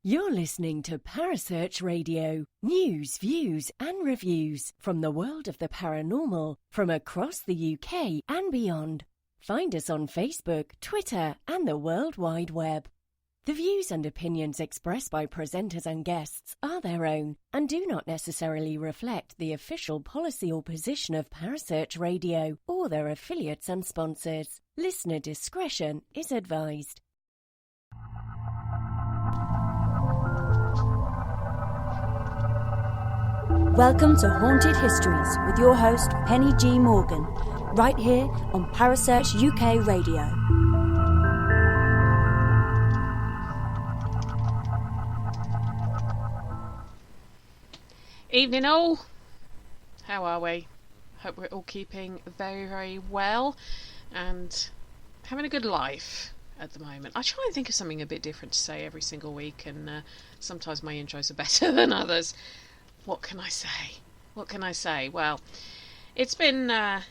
You're listening to Parasearch Radio. News, views and reviews from the world of the paranormal from across the UK and beyond. Find us on Facebook, Twitter and the World Wide Web. The views and opinions expressed by presenters and guests are their own and do not necessarily reflect the official policy or position of Parasearch Radio or their affiliates and sponsors. Listener discretion is advised. Welcome to Haunted Histories with your host Penny G. Morgan, right here on Parasearch UK Radio. Evening all, how are we? Hope we're all keeping very, very well and having a good life at the moment. I try and think of something a bit different to say every single week, and sometimes my intros are better than others. What can I say? What can I say? Well, it's been a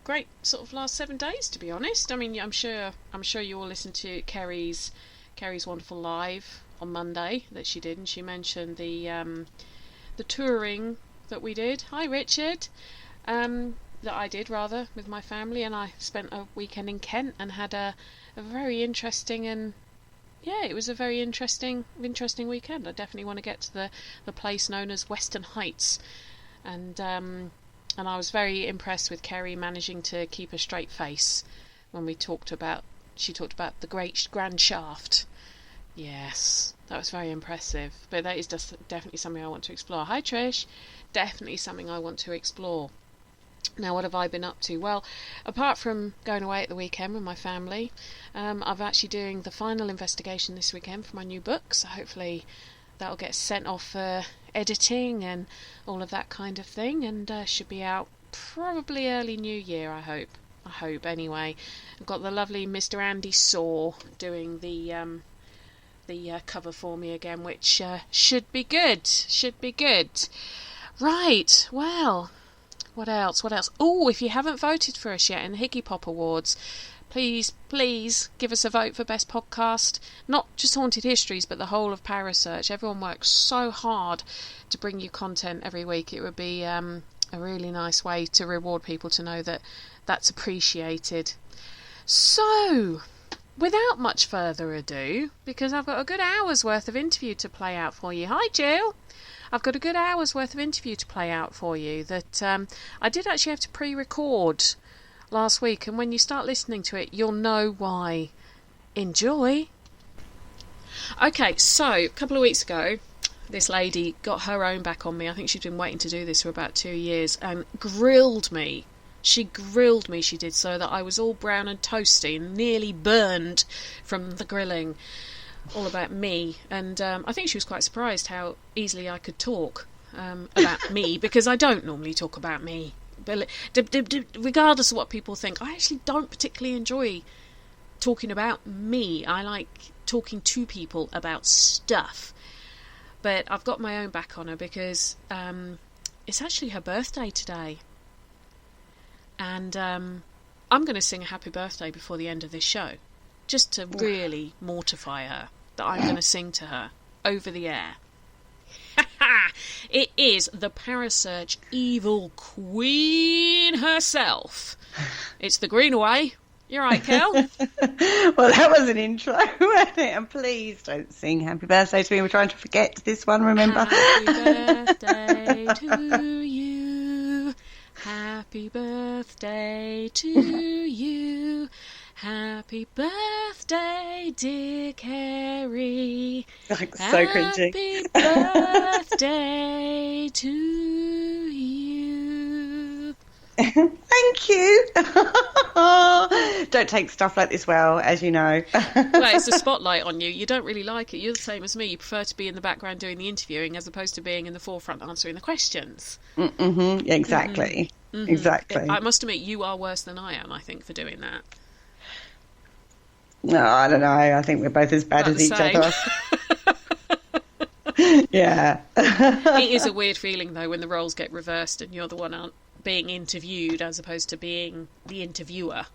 great sort of last 7 days, to be honest. I mean, I'm sure you all listened to Kerry's wonderful live on Monday that she did, and she mentioned the touring that we did. Hi, Richard. That I did rather with my family, and I spent a weekend in Kent and had a very interesting and. Yeah, it was a very interesting weekend. I definitely want to get to the place known as Western Heights, and I was very impressed with Kerry managing to keep a straight face when she talked about the great grand shaft. Yes, that was very impressive. But that is just definitely something I want to explore. Hi Trish, definitely something I want to explore. Now, what have I been up to? Well, apart from going away at the weekend with my family, I'm actually doing the final investigation this weekend for my new book, so hopefully that'll get sent off for editing and all of that kind of thing, and should be out probably early New Year, I hope anyway. I've got the lovely Mr. Andy Saw doing the cover for me again, which should be good. Right, well... What else? Oh, if you haven't voted for us yet in the Higgy Pop Awards, please give us a vote for Best Podcast. Not just Haunted Histories, but the whole of Parasearch. Everyone works so hard to bring you content every week. It would be a really nice way to reward people to know that that's appreciated. So, without much further ado, because I've got a good hour's worth of interview to play out for you. Hi, Jill. I've got a good hour's worth of interview to play out for you that I did actually have to pre-record last week, and when you start listening to it, you'll know why. Enjoy! Okay, so a couple of weeks ago, this lady got her own back on me. I think she'd been waiting to do this for about 2 years, and grilled me. She grilled me, she did, so that I was all brown and toasty and nearly burned from the grilling. All about me, and I think she was quite surprised how easily I could talk about me, because I don't normally talk about me, but regardless of what people think, I actually don't particularly enjoy talking about me. I like talking to people about stuff, but I've got my own back on her because it's actually her birthday today, and I'm going to sing a happy birthday before the end of this show, just to really mortify her, that I'm going to sing to her over the air. It is the Parasearch evil queen herself. It's the Greenaway. You're right, Kel. Well, that was an intro, wasn't it? And please don't sing Happy Birthday to me. We're trying to forget this one, remember? Happy birthday to you. Happy birthday to you. Happy birthday, dear Kerry. Like, so cringy. Happy birthday to you. Thank you. Don't take stuff like this well, as you know. Well, it's a spotlight on you. You don't really like it. You're the same as me. You prefer to be in the background doing the interviewing as opposed to being in the forefront answering the questions. Mm-hmm. Exactly. Mm-hmm. Exactly. I must admit, you are worse than I am, I think, for doing that. No, I don't know. I think we're both as bad as each other. Yeah. It is a weird feeling, though, when the roles get reversed and you're the one being interviewed as opposed to being the interviewer.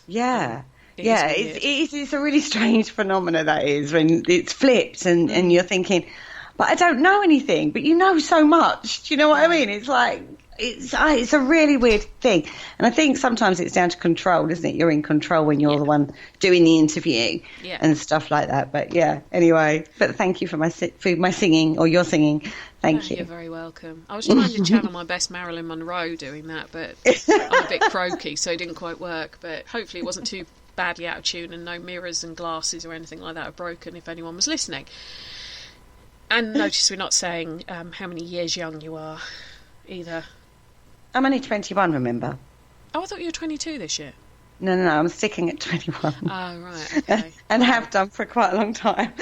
Yeah. It's a really strange phenomena, that is, when it's flipped and you're thinking, but I don't know anything, but you know so much. Do you know what I mean? It's like, it's a really weird thing. And I think sometimes it's down to control, isn't it? You're in control when you're the one doing the interview and stuff like that. But anyway, but thank you for my singing, or your singing. Thank you. You're very welcome. I was trying to channel my best Marilyn Monroe doing that, but I'm a bit croaky, so it didn't quite work. But hopefully it wasn't too badly out of tune, and no mirrors and glasses or anything like that are broken if anyone was listening. And notice we're not saying how many years young you are either. I'm only 21, remember? Oh, I thought you were 22 this year. No, I'm sticking at 21. Oh, right, okay. And have done for quite a long time.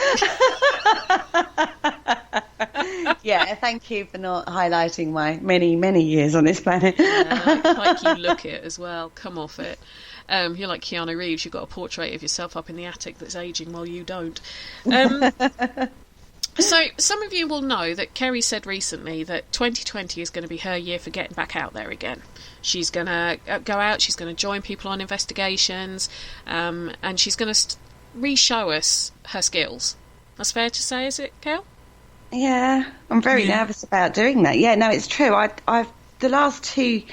Thank you for not highlighting my many, many years on this planet. Like you look it as well. Come off it. You're like Keanu Reeves. You've got a portrait of yourself up in the attic that's ageing while you don't. So some of you will know that Kerry said recently that 2020 is going to be her year for getting back out there again. She's going to go out, she's going to join people on investigations, and she's going to re-show us her skills. That's fair to say, is it, Kel? Yeah, I'm very nervous about doing that. Yeah, no, it's true. I've the last 2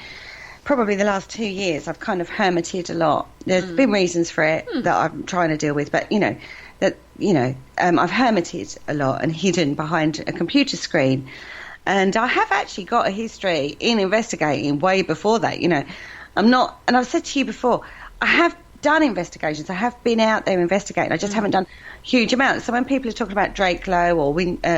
years, I've kind of hermited a lot. There's been reasons for it that I'm trying to deal with, but I've hermited a lot and hidden behind a computer screen. And I have actually got a history in investigating way before that. I'm not, and I've said to you before, I have done investigations. I have been out there investigating. I just haven't done huge amounts. So when people are talking about Drakelow or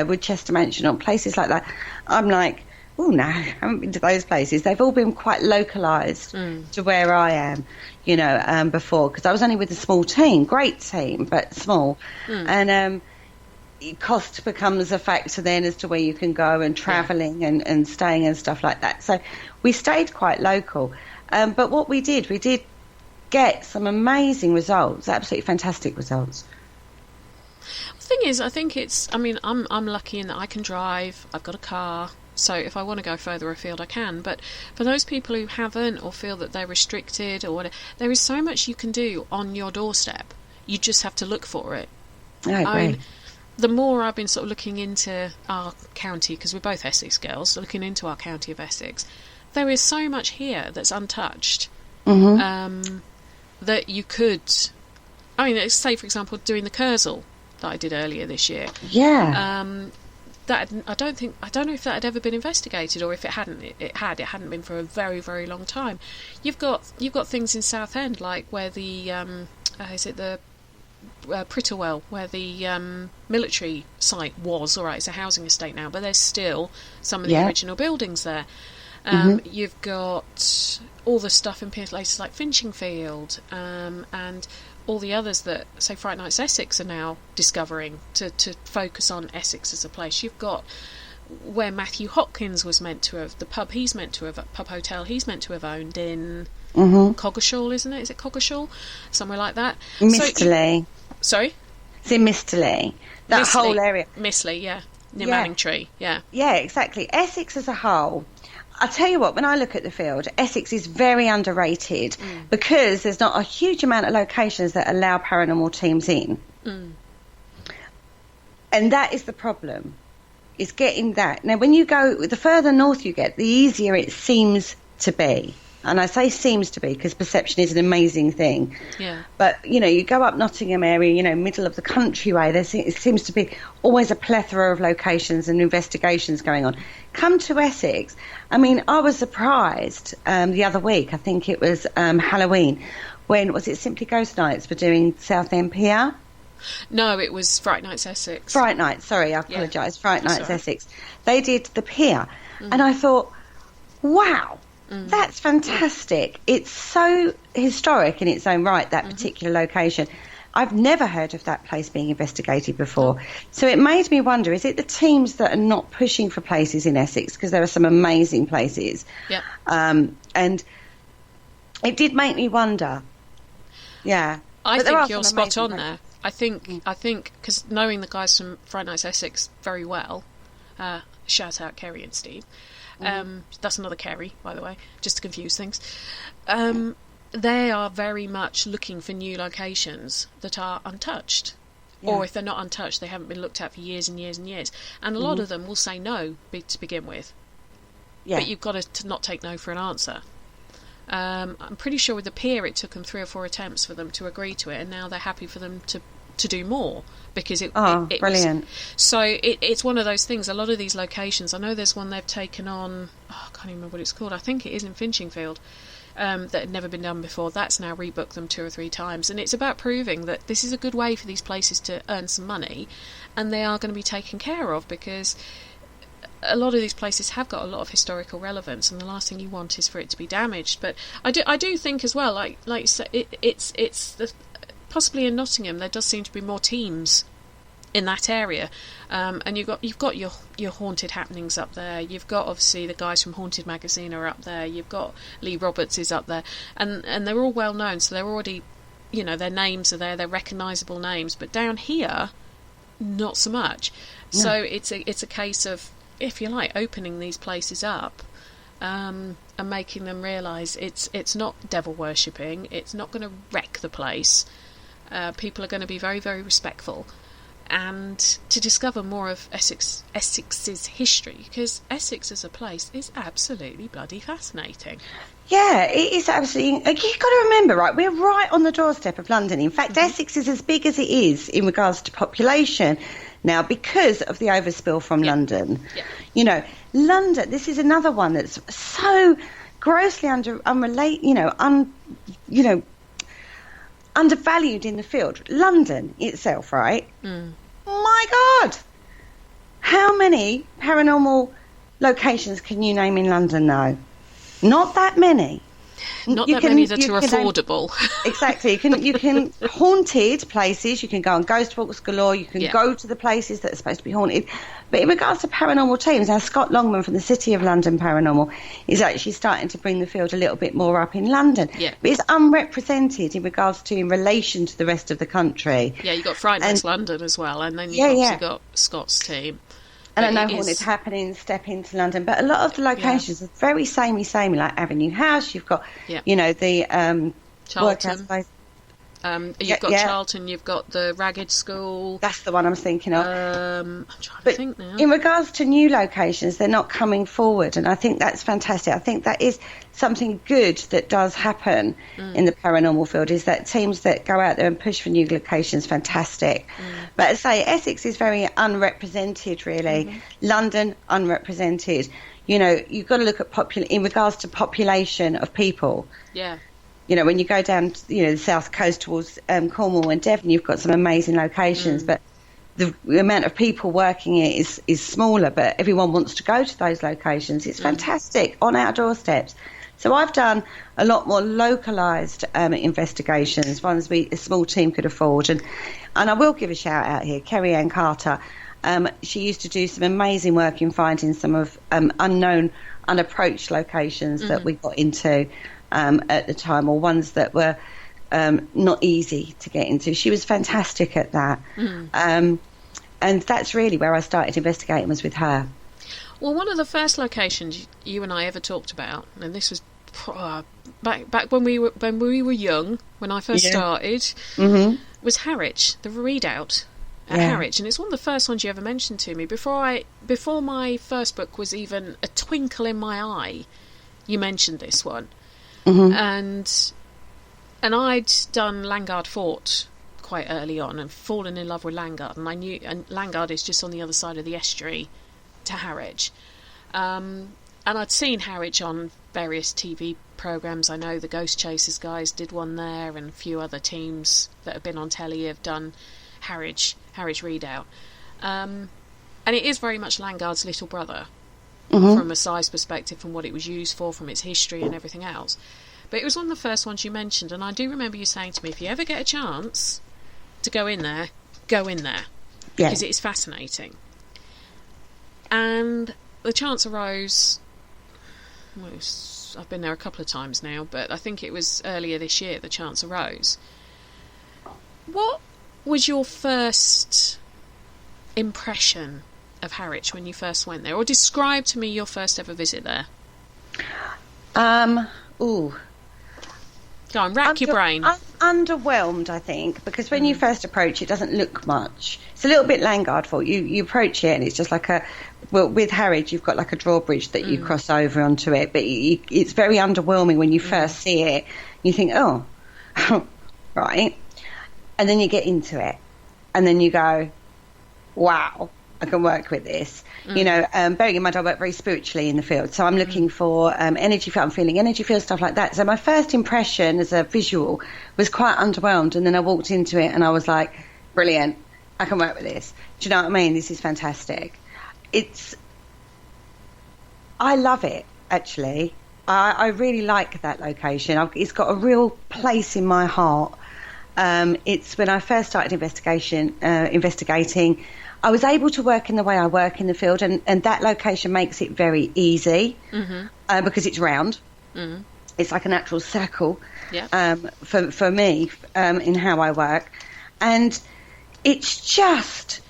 Woodchester Mansion or places like that, I'm like, oh no, I haven't been to those places. They've all been quite localised to where I am, before, because I was only with a small team, great team, but small. And cost becomes a factor then as to where you can go and travelling and staying and stuff like that. So we stayed quite local. But what we did get some amazing results, absolutely fantastic results. The thing is, I think I'm lucky in that I can drive, I've got a car, so if I want to go further afield I can. But for those people who haven't or feel that they're restricted or whatever, there is so much you can do on your doorstep. You just have to look for it. I agree. The more I've been sort of looking into our county, because we're both Essex girls, looking into our county of Essex, there is so much here that's untouched. That you could, say for example doing the Kersal that I did earlier this year. That I don't know if that had ever been investigated, or if it hadn't. It hadn't been for a very, very long time. You've got things in Southend, like where the Pritterwell, where the military site was. All right, it's a housing estate now, but there's still some of the original buildings there. You've got all the stuff in places like Finchingfield, and all the others that, say, Fright Nights Essex are now discovering to focus on Essex as a place. You've got where Matthew Hopkins was meant to have, the pub hotel he's meant to have owned in Coggeshall, isn't it? Is it Coggeshall? Somewhere like that. Misterley. Sorry? It's in Misterley. That whole area. Misterley, near Manningtree, Yeah, exactly. Essex as a whole, I'll tell you what, when I look at the field, Essex is very underrated because there's not a huge amount of locations that allow paranormal teams in. And that is the problem, is getting that. Now, when you go, the further north you get, the easier it seems to be. And I say seems to be because perception is an amazing thing. Yeah. But, you go up Nottingham area, middle of the countryway, it seems to be always a plethora of locations and investigations going on. Come to Essex. I was surprised the other week, I think it was Halloween, when, was it Simply Ghost Nights for doing Southend Pier? No, it was Fright Nights Essex. Fright Nights, sorry, I apologise. Fright Nights Essex. They did the pier. And I thought, wow. That's fantastic. It's so historic in its own right, that particular location. I've never heard of that place being investigated before. So it made me wonder, is it the teams that are not pushing for places in Essex? Because there are some amazing places. Yeah. And it did make me wonder. Yeah. I think you're spot on there. I think, because knowing the guys from Fright Nights Essex very well, shout out Kerry and Steve. That's another Kerry, by the way, just to confuse things. they are very much looking for new locations that are untouched. Yeah. Or if they're not untouched, they haven't been looked at for years and years and years. And a lot of them will say no to begin with. Yeah. But you've got to not take no for an answer. I'm pretty sure with the pier it took them 3 or 4 attempts for them to agree to it, and now they're happy for them to do more because it brilliant. It's one of those things. A lot of these locations, I know there's one they've taken on, I can't even remember what it's called, I think it is in Finchingfield, that had never been done before. That's now rebooked them 2 or 3 times, and it's about proving that this is a good way for these places to earn some money, and they are going to be taken care of, because a lot of these places have got a lot of historical relevance, and the last thing you want is for it to be damaged. But I do think as well, like you say, it's possibly in Nottingham there does seem to be more teams in that area, and you've got your haunted happenings up there. You've got obviously the guys from Haunted Magazine are up there. You've got Lee Roberts is up there, and they're all well known, so they're already, their names are there, they're recognisable names. But down here, not so much. No. So it's a case of, if you like, opening these places up, and making them realise it's not devil worshipping. It's not going to wreck the place. People are going to be very, very respectful, and to discover more of Essex's history, because Essex as a place is absolutely bloody fascinating. Yeah, it is absolutely. You've got to remember, right, we're right on the doorstep of London. In fact, Essex is as big as it is in regards to population now because of the overspill from London. Yeah. London, this is another one that's so grossly undervalued in the field. London itself, right? My God, how many paranormal locations can you name in London now? Not that many. Not that many that are affordable. Exactly. You can haunted places. You can go on ghost walks galore. You can go to the places that are supposed to be haunted. But in regards to paranormal teams, now Scott Longman from the City of London Paranormal is actually starting to bring the field a little bit more up in London. Yeah. But it's unrepresented in relation to the rest of the country. Yeah, you've got Fright Nights London as well, and then you've also got Scott's team. And I know Haunted Happenings, Step Into London, but a lot of the locations are very samey, like Avenue House. You've got, the Charlton. You've got Charlton. You've got the Ragged School. That's the one I was thinking of. I'm trying to think now. In regards to new locations, they're not coming forward, and I think that's fantastic. I think that is something good that does happen in the paranormal field, is that teams that go out there and push for new locations, fantastic. But as I say, Essex is very unrepresented, really. London, unrepresented. You've got to look at in regards to population of people. Yeah. When you go down, the south coast towards Cornwall and Devon, you've got some amazing locations, but the amount of people working it is smaller, but everyone wants to go to those locations. It's fantastic on our doorsteps. So I've done a lot more localised investigations, ones a small team could afford. And I will give a shout out here, Kerry Ann Carter. She used to do some amazing work in finding some of unknown, unapproached locations that we got into at the time, or ones that were not easy to get into. She was fantastic at that. And that's really where I started investigating, was with her. Well, one of the first locations you and I ever talked about, and this was back when we were young, when I first started, was Harwich, the Redoubt at Harwich, and it's one of the first ones you ever mentioned to me. Before my first book was even a twinkle in my eye, you mentioned this one, and I'd done Langard Fort quite early on and fallen in love with Langard, and I knew, and Langard is just on the other side of the estuary to Harwich, and I'd seen Harwich on various TV programmes. I know the Ghost Chasers guys did one there, and a few other teams that have been on telly have done Harwich Redoubt, and it is very much Langard's little brother from a size perspective, from what it was used for, from its history and everything else. But it was one of the first ones you mentioned, and I do remember you saying to me, if you ever get a chance to go in there, because it is fascinating. And the chance arose, I've been there a couple of times now, but I think it was earlier this year the chance arose. What was your first impression of Harwich when you first went there? Or describe to me your first ever visit there. Go on, rack your brain. Underwhelmed, I think, because when you first approach it doesn't look much. It's a little bit Landguard Fort. You approach it and it's just like with Harwich you've got like a drawbridge that you cross over onto it, but it's very underwhelming when you first see it. You think, oh, right. And then you get into it and then you go, wow, I can work with this. Bearing in mind I work very spiritually in the field, so I'm looking for energy field, I'm feeling energy field, stuff like that. So my first impression as a visual was quite underwhelmed, and then I walked into it and I was like, brilliant, I can work with this. Do you know what I mean? This is fantastic. I love it, actually. I really like that location. It's got a real place in my heart. It's when I first started investigating, I was able to work in the way I work in the field, and that location makes it very easy because it's round. Mm-hmm. It's like a natural circle for me in how I work. And it's just...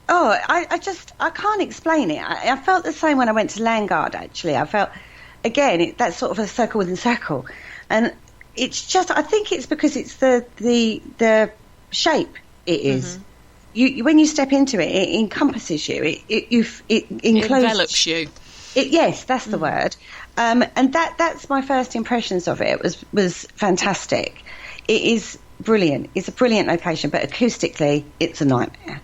I can't explain it. I felt the same when I went to Landguard, actually. I felt, again, that's sort of a circle within circle. And it's just, I think it's because it's the shape it is. Mm-hmm. When you step into it, it encompasses you. It envelops you. Yes, that's the word. And that's my first impressions of it. Was fantastic. It is brilliant. It's a brilliant location, but acoustically, it's a nightmare.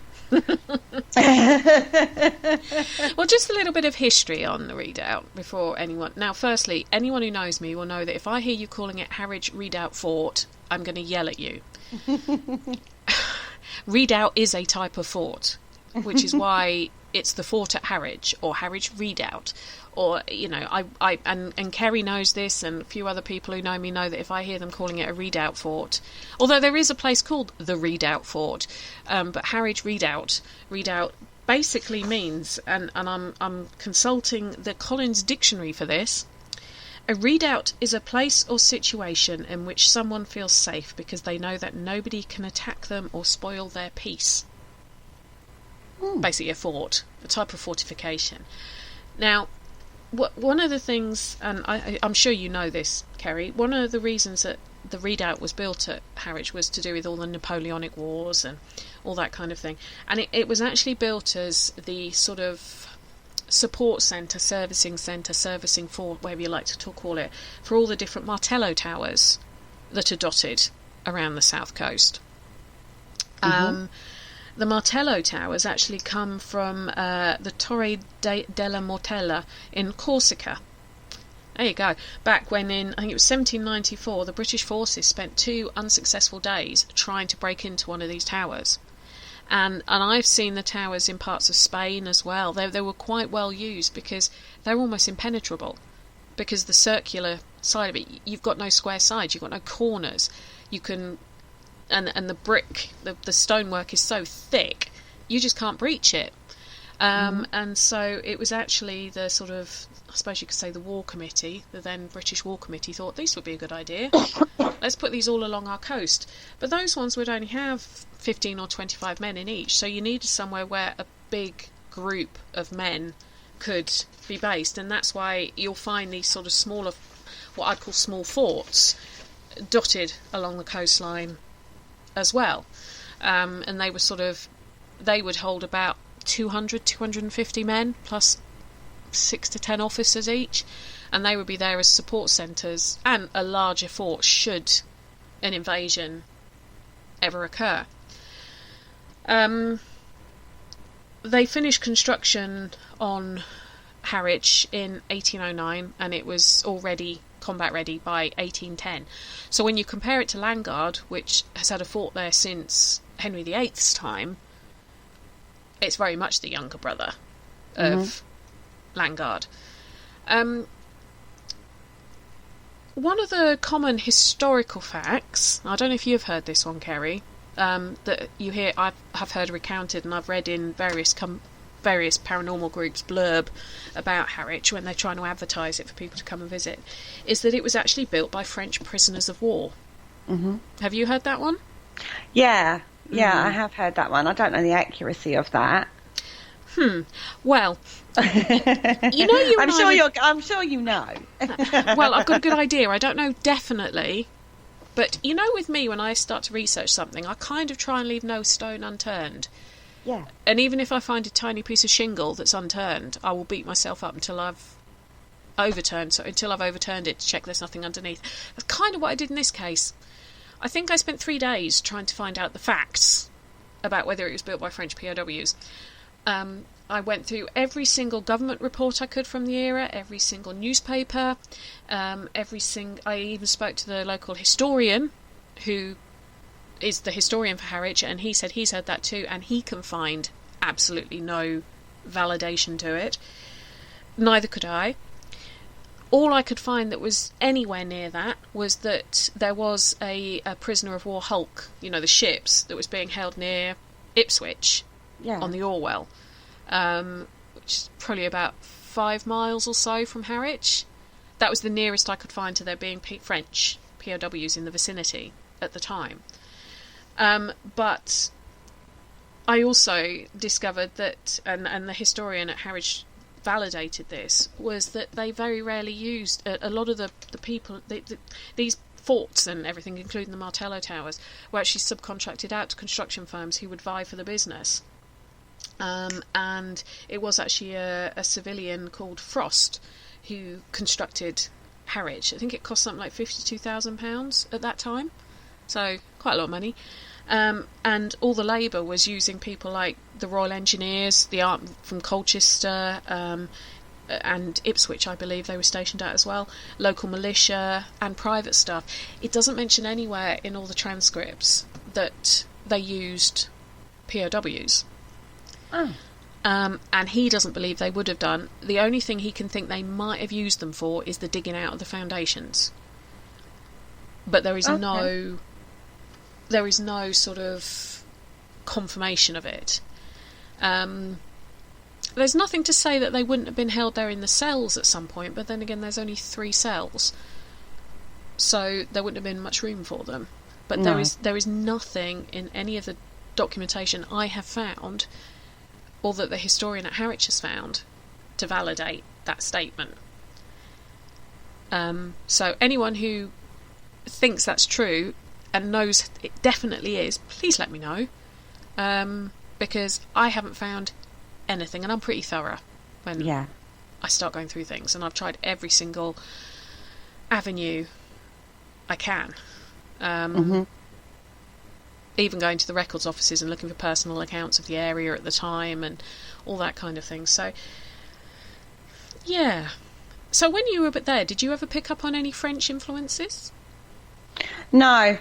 Well, just a little bit of history on the Redoubt before anyone. Now, firstly, anyone who knows me will know that if I hear you calling it Harwich Redoubt Fort, I'm going to yell at you. Redoubt is a type of fort, which is why it's the fort at Harwich or Harwich Redoubt. Or, and Kerry knows this, and a few other people who know me know that if I hear them calling it a redoubt fort, although there is a place called the Redoubt Fort, but Harwich Redoubt basically means, and I'm consulting the Collins Dictionary for this, a redoubt is a place or situation in which someone feels safe because they know that nobody can attack them or spoil their peace. Basically a fort, a type of fortification. Now, one of the things, and I'm sure you know this, Kerry, one of the reasons that the Redoubt was built at Harwich was to do with all the Napoleonic Wars and all that kind of thing. And it was actually built as the sort of support centre, servicing fort, whatever you like to call it, for all the different Martello towers that are dotted around the south coast. Mm-hmm. The Martello towers actually come from the Torre della Mortella in Corsica. There you go. Back when I think it was 1794, the British forces spent 2 unsuccessful days trying to break into one of these towers. And I've seen the towers in parts of Spain as well. They were quite well used because they're almost impenetrable. Because the circular side of it, you've got no square sides, you've got no corners. You can... And the brick, the stonework is so thick, you just can't breach it. And so it was actually the sort of, I suppose you could say, the War Committee, the then British War Committee, thought this would be a good idea. Let's put these all along our coast. But those ones would only have 15 or 25 men in each, so you needed somewhere where a big group of men could be based, and that's why you'll find these sort of smaller, what I'd call small forts, dotted along the coastline as well. And they would hold about 250 men plus 6 to 10 officers each, and they would be there as support centres and a larger fort should an invasion ever occur. They finished construction on Harwich in 1809, and it was already combat ready by 1810. So when you compare it to Landguard, which has had a fort there since Henry VIII's time, it's very much the younger brother of Landguard. One of the common historical facts, I don't know if you've heard this one, Kerry, that you hear, I have heard recounted, and I've read in various paranormal groups blurb about Harwich when they're trying to advertise it for people to come and visit, is that it was actually built by French prisoners of war. Mm-hmm. Have you heard that one? Yeah, I have heard that one. I don't know the accuracy of that. Well, you know, I'm sure you know. Well, I've got a good idea. I don't know definitely, but you know, with me, when I start to research something, I kind of try and leave no stone unturned. Yeah. And even if I find a tiny piece of shingle that's unturned, I will beat myself up until I've overturned it to check there's nothing underneath. That's kind of what I did in this case. I think I spent 3 days trying to find out the facts about whether it was built by French POWs. I went through every single government report I could from the era, every single newspaper, I even spoke to the local historian, who is the historian for Harwich, and he said he's heard that too, and he can find absolutely no validation to it. Neither could I. All I could find that was anywhere near that was that there was a prisoner of war hulk, you know, the ships, that was being held near Ipswich on the Orwell, which is probably about 5 miles or so from Harwich. That was the nearest I could find to there being French POWs in the vicinity at the time. But I also discovered that, and the historian at Harwich validated this, was that they very rarely used a lot of the people, these forts and everything, including the Martello Towers, were actually subcontracted out to construction firms who would vie for the business. And it was actually a civilian called Frost who constructed Harwich. I think it cost something like £52,000 at that time, so quite a lot of money. And all the labour was using people like the Royal Engineers, the art from Colchester, and Ipswich, I believe they were stationed at as well, local militia and private staff. It doesn't mention anywhere in all the transcripts that they used POWs. Oh. And he doesn't believe they would have done. The only thing he can think they might have used them for is the digging out of the foundations. But there is no sort of confirmation of it. There's nothing to say that they wouldn't have been held there in the cells at some point, but then again, there's only 3 cells, so there wouldn't have been much room for them. But no. there is nothing in any of the documentation I have found, or that the historian at Harwich has found, to validate that statement. So anyone who thinks that's true and knows it definitely is, please let me know, because I haven't found anything, and I'm pretty thorough when I start going through things, and I've tried every single avenue I can, even going to the records offices and looking for personal accounts of the area at the time and all that kind of thing. So so when you were there, did you ever pick up on any French influences? No?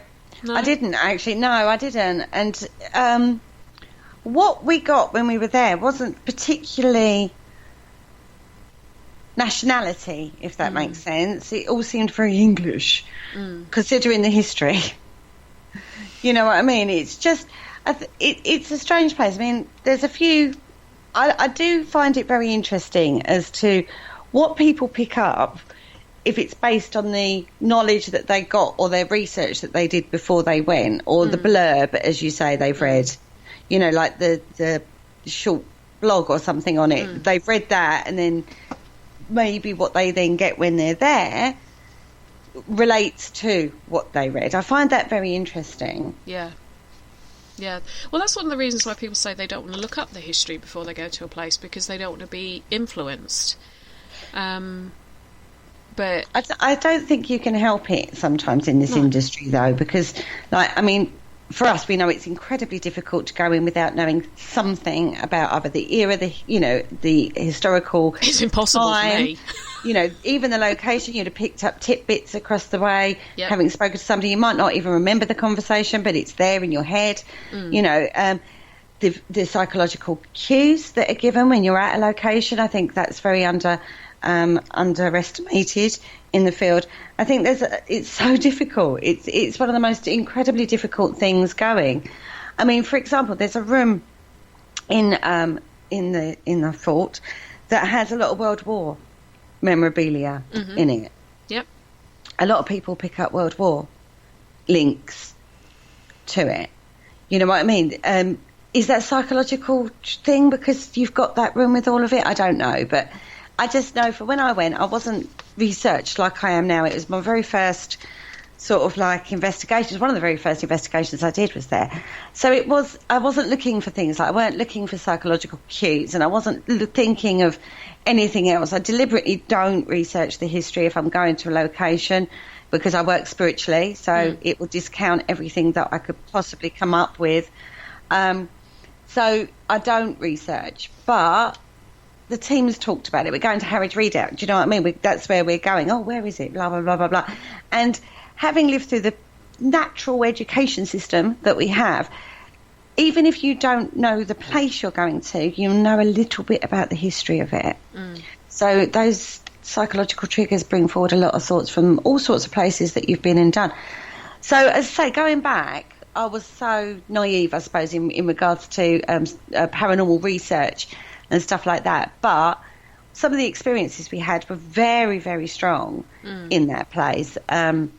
I didn't actually. No, I didn't. And what we got when we were there wasn't particularly nationality, if that makes sense. It all seemed very English, considering the history. You know what I mean? It's just, it's a strange place. I mean, there's a few. I do find it very interesting as to what people pick up, if it's based on the knowledge that they got or their research that they did before they went, or the blurb, as you say, they've read, you know, like the short blog or something on it. They've read that, and then maybe what they then get when they're there relates to what they read. I find that very interesting. Yeah. Well, that's one of the reasons why people say they don't want to look up the history before they go to a place, because they don't want to be influenced. But I don't think you can help it sometimes in this industry, though, because, like, I mean, for us, we know it's incredibly difficult to go in without knowing something about either the era, the historical. It's impossible time, for me. You know, even the location. You'd have picked up tidbits across the way. Yep. Having spoken to somebody, you might not even remember the conversation, but it's there in your head. You know, the psychological cues that are given when you're at a location. I think that's very underestimated in the field. I think it's so difficult. It's one of the most incredibly difficult things going. I mean, for example, there's a room in the fort that has a lot of World War memorabilia in it. Yep. A lot of people pick up World War links to it. You know what I mean? is that a psychological thing because you've got that room with all of it? I don't know, but I just know for when I went, I wasn't researched like I am now. It was my very first sort of like investigations. One of the very first investigations I did was there. So I wasn't looking for things, like I weren't looking for psychological cues, and I wasn't thinking of anything else. I deliberately don't research the history if I'm going to a location because I work spiritually, so it will discount everything that I could possibly come up with. So I don't research, but the team's talked about it. We're going to Harwich Redoubt. Do you know what I mean? That's where we're going. Oh, where is it? Blah, blah, blah, blah, blah. And having lived through the natural education system that we have, even if you don't know the place you're going to, you'll know a little bit about the history of it. So those psychological triggers bring forward a lot of thoughts from all sorts of places that you've been and done. So as I say, going back, I was so naive, I suppose, in regards to paranormal research and stuff like that. But some of the experiences we had were very, very strong in that place. And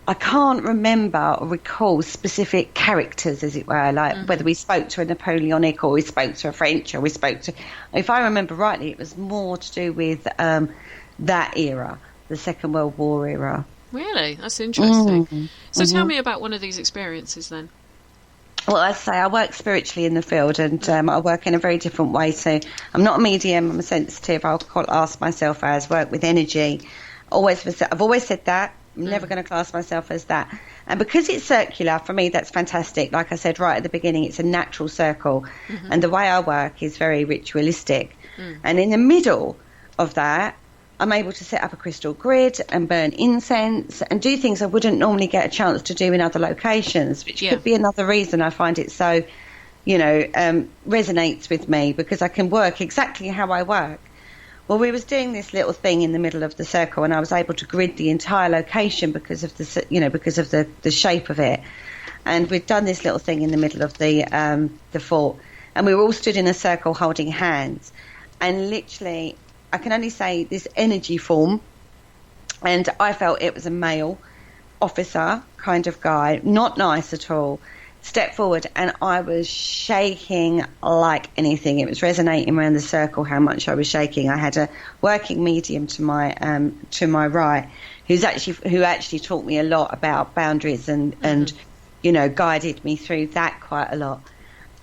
I can't remember or recall specific characters, as it were, like whether we spoke to a Napoleonic or we spoke to a French or we spoke to... If I remember rightly, it was more to do with that era, the Second World War era. Really? That's interesting. So tell me about one of these experiences then. Well, as I say, I work spiritually in the field, and I work in a very different way. So I'm not a medium, I'm a sensitive. I'll class myself as work with energy. I've always said that. I'm never going to class myself as that. And because it's circular, for me, that's fantastic. Like I said right at the beginning, it's a natural circle. And the way I work is very ritualistic. And in the middle of that, I'm able to set up a crystal grid and burn incense and do things I wouldn't normally get a chance to do in other locations, which could be another reason I find it so, resonates with me, because I can work exactly how I work. Well, we was doing this little thing in the middle of the circle, and I was able to grid the entire location because of the shape of it. And we'd done this little thing in the middle of the fort, and we were all stood in a circle holding hands, and literally, I can only say this energy form, and I felt it was a male officer kind of guy, not nice at all, stepped forward, and I was shaking like anything. It was resonating around the circle how much I was shaking. I had a working medium to my right, who actually taught me a lot about boundaries and guided me through that quite a lot.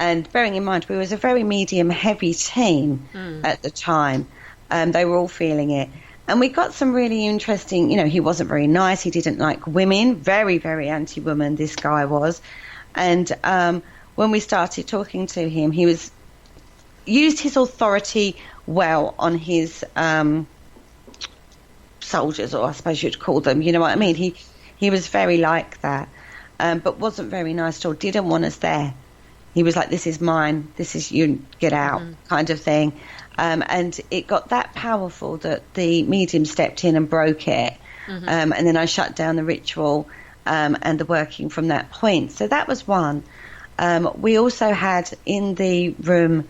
And bearing in mind, we was a very medium heavy team at the time. They were all feeling it. And we got some really interesting, he wasn't very nice. He didn't like women, very, very anti-woman, this guy was. And when we started talking to him, he used his authority well on his soldiers, or I suppose you'd call them, you know what I mean? He was very like that, but wasn't very nice at all, didn't want us there. He was like, this is mine, this is you, get out, kind of thing. And it got that powerful that the medium stepped in and broke it. And then I shut down the ritual and the working from that point. So that was one. We also had in the room,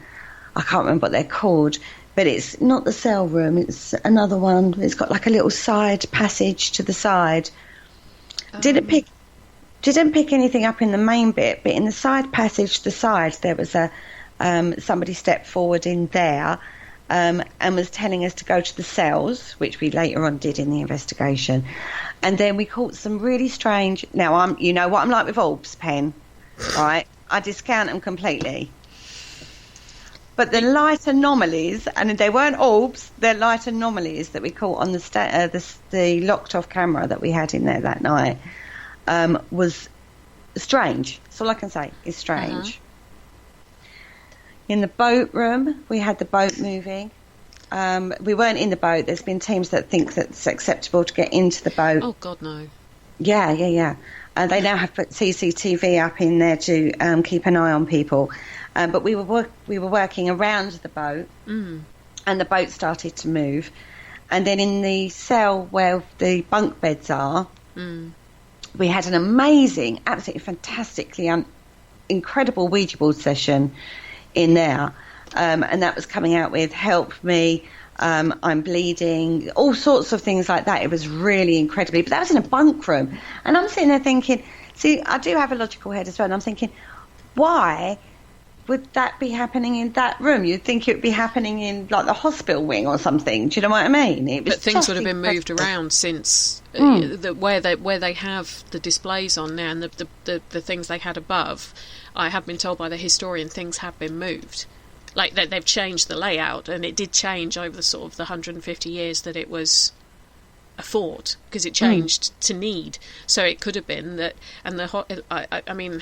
I can't remember what they're called, but it's not the cell room, it's another one. It's got like a little side passage to the side. Didn't pick anything up in the main bit, but in the side passage to the side, there was somebody stepped forward in there and was telling us to go to the cells, which we later on did in the investigation. And then we caught some really strange... Now, you know what I'm like with orbs, Pen, right? I discount them completely. But the light anomalies, and they weren't orbs, they're light anomalies that we caught on the locked-off camera that we had in there that night, was strange. That's all I can say is strange. In the boat room, we had the boat moving. We weren't in the boat. There's been teams that think that it's acceptable to get into the boat. Oh, God, no. Yeah. They now have put CCTV up in there to keep an eye on people. But we were working around the boat, and the boat started to move. And then in the cell where the bunk beds are, we had an amazing, absolutely fantastically incredible Ouija board session in there. And that was coming out with help me, I'm bleeding, all sorts of things like that. It was really incredibly, but that was in a bunk room. And I'm sitting there thinking, see, I do have a logical head as well, and I'm thinking, why would that be happening in that room? You'd think it would be happening in like the hospital wing or something. Do you know what I mean? But things would have been moved around since where they have the displays on now, and the things they had above. I have been told by the historian things have been moved. Like they've changed the layout, and it did change over the sort of the 150 years that it was a fort, because it changed to need. So it could have been that, and I mean,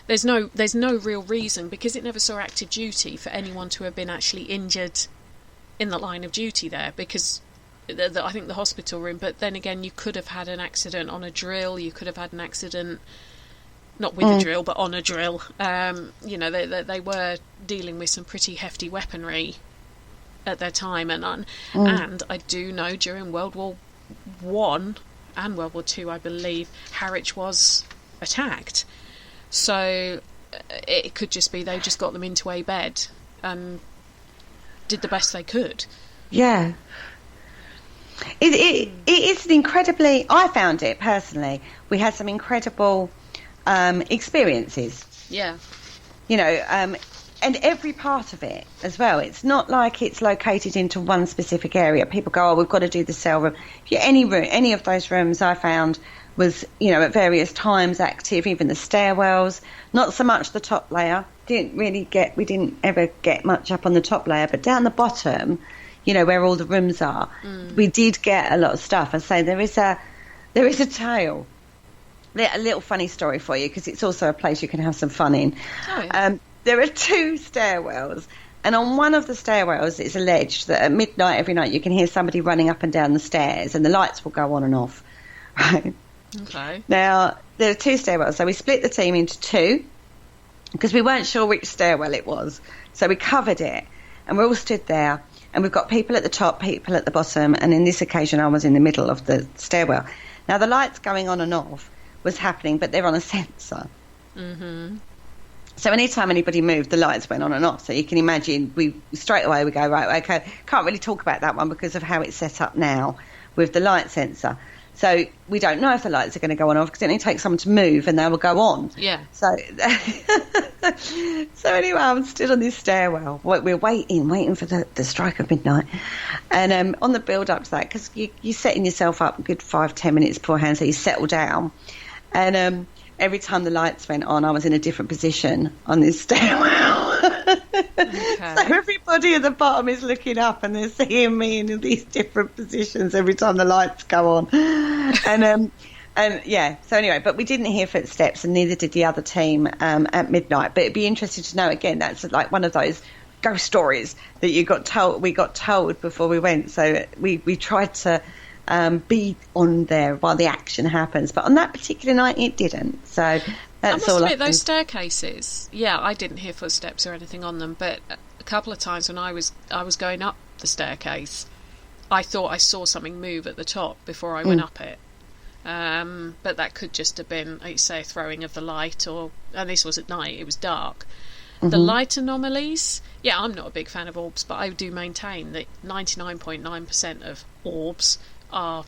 there's no real reason, because it never saw active duty, for anyone to have been actually injured in the line of duty there, because I think the hospital room. But then again, you could have had an accident on a drill. You could have had an accident. Not with a drill, but on a drill. You know, they were dealing with some pretty hefty weaponry at their time, and I do know during World War I and World War II, I believe, Harwich was attacked. So it could just be they just got them into a bed and did the best they could. Yeah. It is an incredibly... I found it, personally. We had some incredible... experiences. Yeah. You know, and every part of it as well. It's not like it's located into one specific area. People go, oh, we've got to do the cell room. Any of those rooms I found was, you know, at various times active, even the stairwells. Not so much the top layer. We didn't ever get much up on the top layer, but down the bottom, you know, where all the rooms are, we did get a lot of stuff. I say there is a tale. A little funny story for you, because it's also a place you can have some fun in. Oh, yeah. There are 2 stairwells, and on one of the stairwells it's alleged that at midnight every night you can hear somebody running up and down the stairs, and the lights will go on and off. Right? Okay. Now, there are 2 stairwells, so we split the team into 2, because we weren't sure which stairwell it was. So we covered it, and we all stood there, and we've got people at the top, people at the bottom, and in this occasion I was in the middle of the stairwell. Now, the lights going on and off was happening, but they're on a sensor. Mm-hmm. So anytime anybody moved, the lights went on and off. So you can imagine, we straight away we go, right, okay, can't really talk about that one because of how it's set up now with the light sensor. So we don't know if the lights are going to go on or off, because it only takes someone to move and they will go on. Yeah. So anyway, I'm still on this stairwell. We're waiting for the strike of midnight. And on the build up to that, because you're setting yourself up a good 5-10 minutes beforehand, so you settle down. And every time the lights went on, I was in a different position on this stairwell. Okay. So everybody at the bottom is looking up and they're seeing me in these different positions every time the lights go on. And yeah, so anyway, but we didn't hear footsteps, and neither did the other team at midnight. But it'd be interesting to know, again, that's like one of those ghost stories that we got told before we went. So we tried to be on there while the action happens, but on that particular night it didn't. So that's all. I must admit, those staircases, yeah, I didn't hear footsteps or anything on them, but a couple of times when I was going up the staircase, I thought I saw something move at the top before I went up it. But that could just have been, like you say, a throwing of the light, and this was at night, it was dark. The light anomalies, yeah, I'm not a big fan of orbs, but I do maintain that 99.9% of orbs are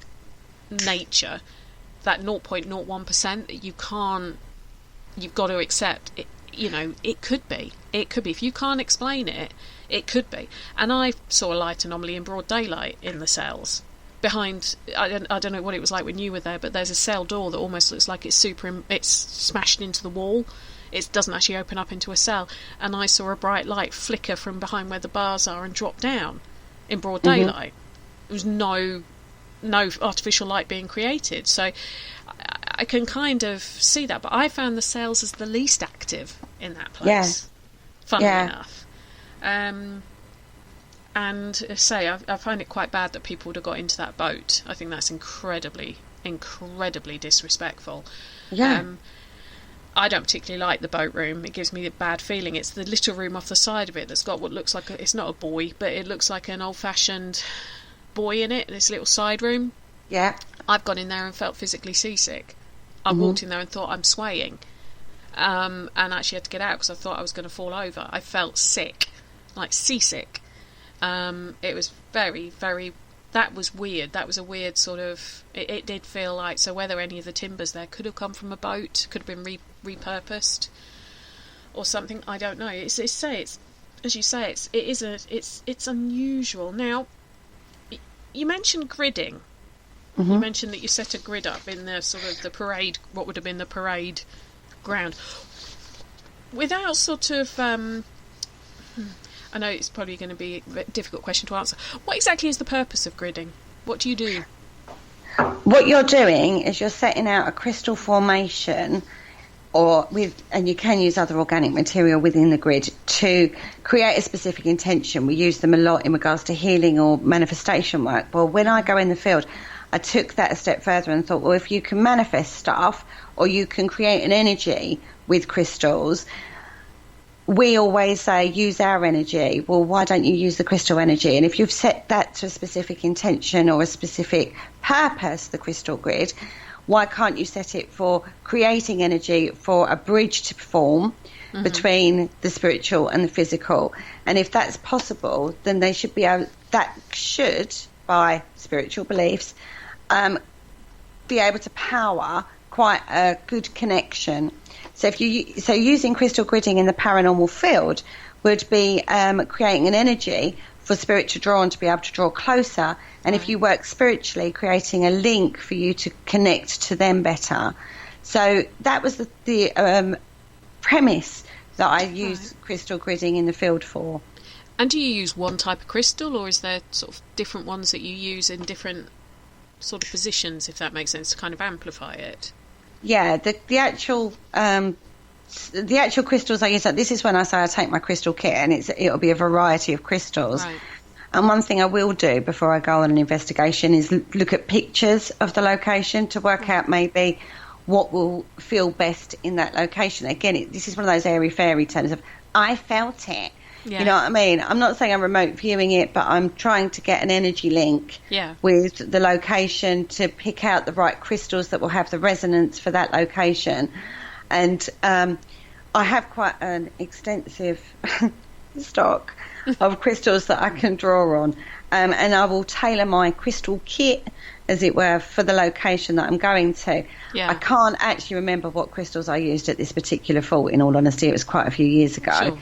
nature. That 0.01% that you've got to accept it. You know, it could be if you can't explain it could be. And I saw a light anomaly in broad daylight in the cells behind. I don't know what it was like when you were there, but there's a cell door that almost looks like it's smashed into the wall. It doesn't actually open up into a cell, and I saw a bright light flicker from behind where the bars are and drop down in broad daylight. There was no artificial light being created, so I can kind of see that. But I found the cells as the least active in that place, funnily enough. And say, I find it quite bad that people would have got into that boat. I think that's incredibly disrespectful. I don't particularly like the boat room. It gives me a bad feeling. It's the little room off the side of it that's got what looks like it's not a buoy, but it looks like an old-fashioned buoy in it, this little side room. Yeah. I've gone in there and felt physically seasick. I walked in there and thought I'm swaying, and actually had to get out because I thought I was going to fall over. I felt sick, like seasick. It was very, very... That was weird. That was a weird sort of... It did feel like... So whether any of the timbers there could have come from a boat, could have been repurposed. or something. I don't know. It's as you say, it's unusual. Now, you mentioned gridding. Mm-hmm. You mentioned that you set a grid up in the sort of the parade, what would have been the parade ground. Without sort of, I know it's probably going to be a difficult question to answer. What exactly is the purpose of gridding? What do you do? What you're doing is you're setting out a crystal formation, and you can use other organic material within the grid to create a specific intention. We use them a lot in regards to healing or manifestation work. Well, when I go in the field, I took that a step further and thought, well, if you can manifest stuff or you can create an energy with crystals, we always say use our energy. Well, why don't you use the crystal energy? And if you've set that to a specific intention or a specific purpose, the crystal grid, why can't you set it for creating energy, for a bridge to form between the spiritual and the physical? And if that's possible, then they should be able, that should, by spiritual beliefs, be able to power quite a good connection. So using crystal gridding in the paranormal field would be creating an energy for spirit to draw on, to be able to draw closer. And if you work spiritually, creating a link for you to connect to them better. So that was the premise that I used crystal gridding in the field for. And do you use one type of crystal, or is there sort of different ones that you use in different sort of positions, if that makes sense, to kind of amplify it? Yeah, the actual crystals I use, this is when I say I take my crystal kit, and it'll be a variety of crystals. Right. And one thing I will do before I go on an investigation is look at pictures of the location to work out maybe what will feel best in that location. Again, this is one of those airy-fairy terms of, I felt it. Yeah. You know what I mean? I'm not saying I'm remote viewing it, but I'm trying to get an energy link with the location to pick out the right crystals that will have the resonance for that location. And I have quite an extensive stock of crystals that I can draw on. And I will tailor my crystal kit, as it were, for the location that I'm going to. Yeah. I can't actually remember what crystals I used at this particular fall, in all honesty. It was quite a few years ago. Sure.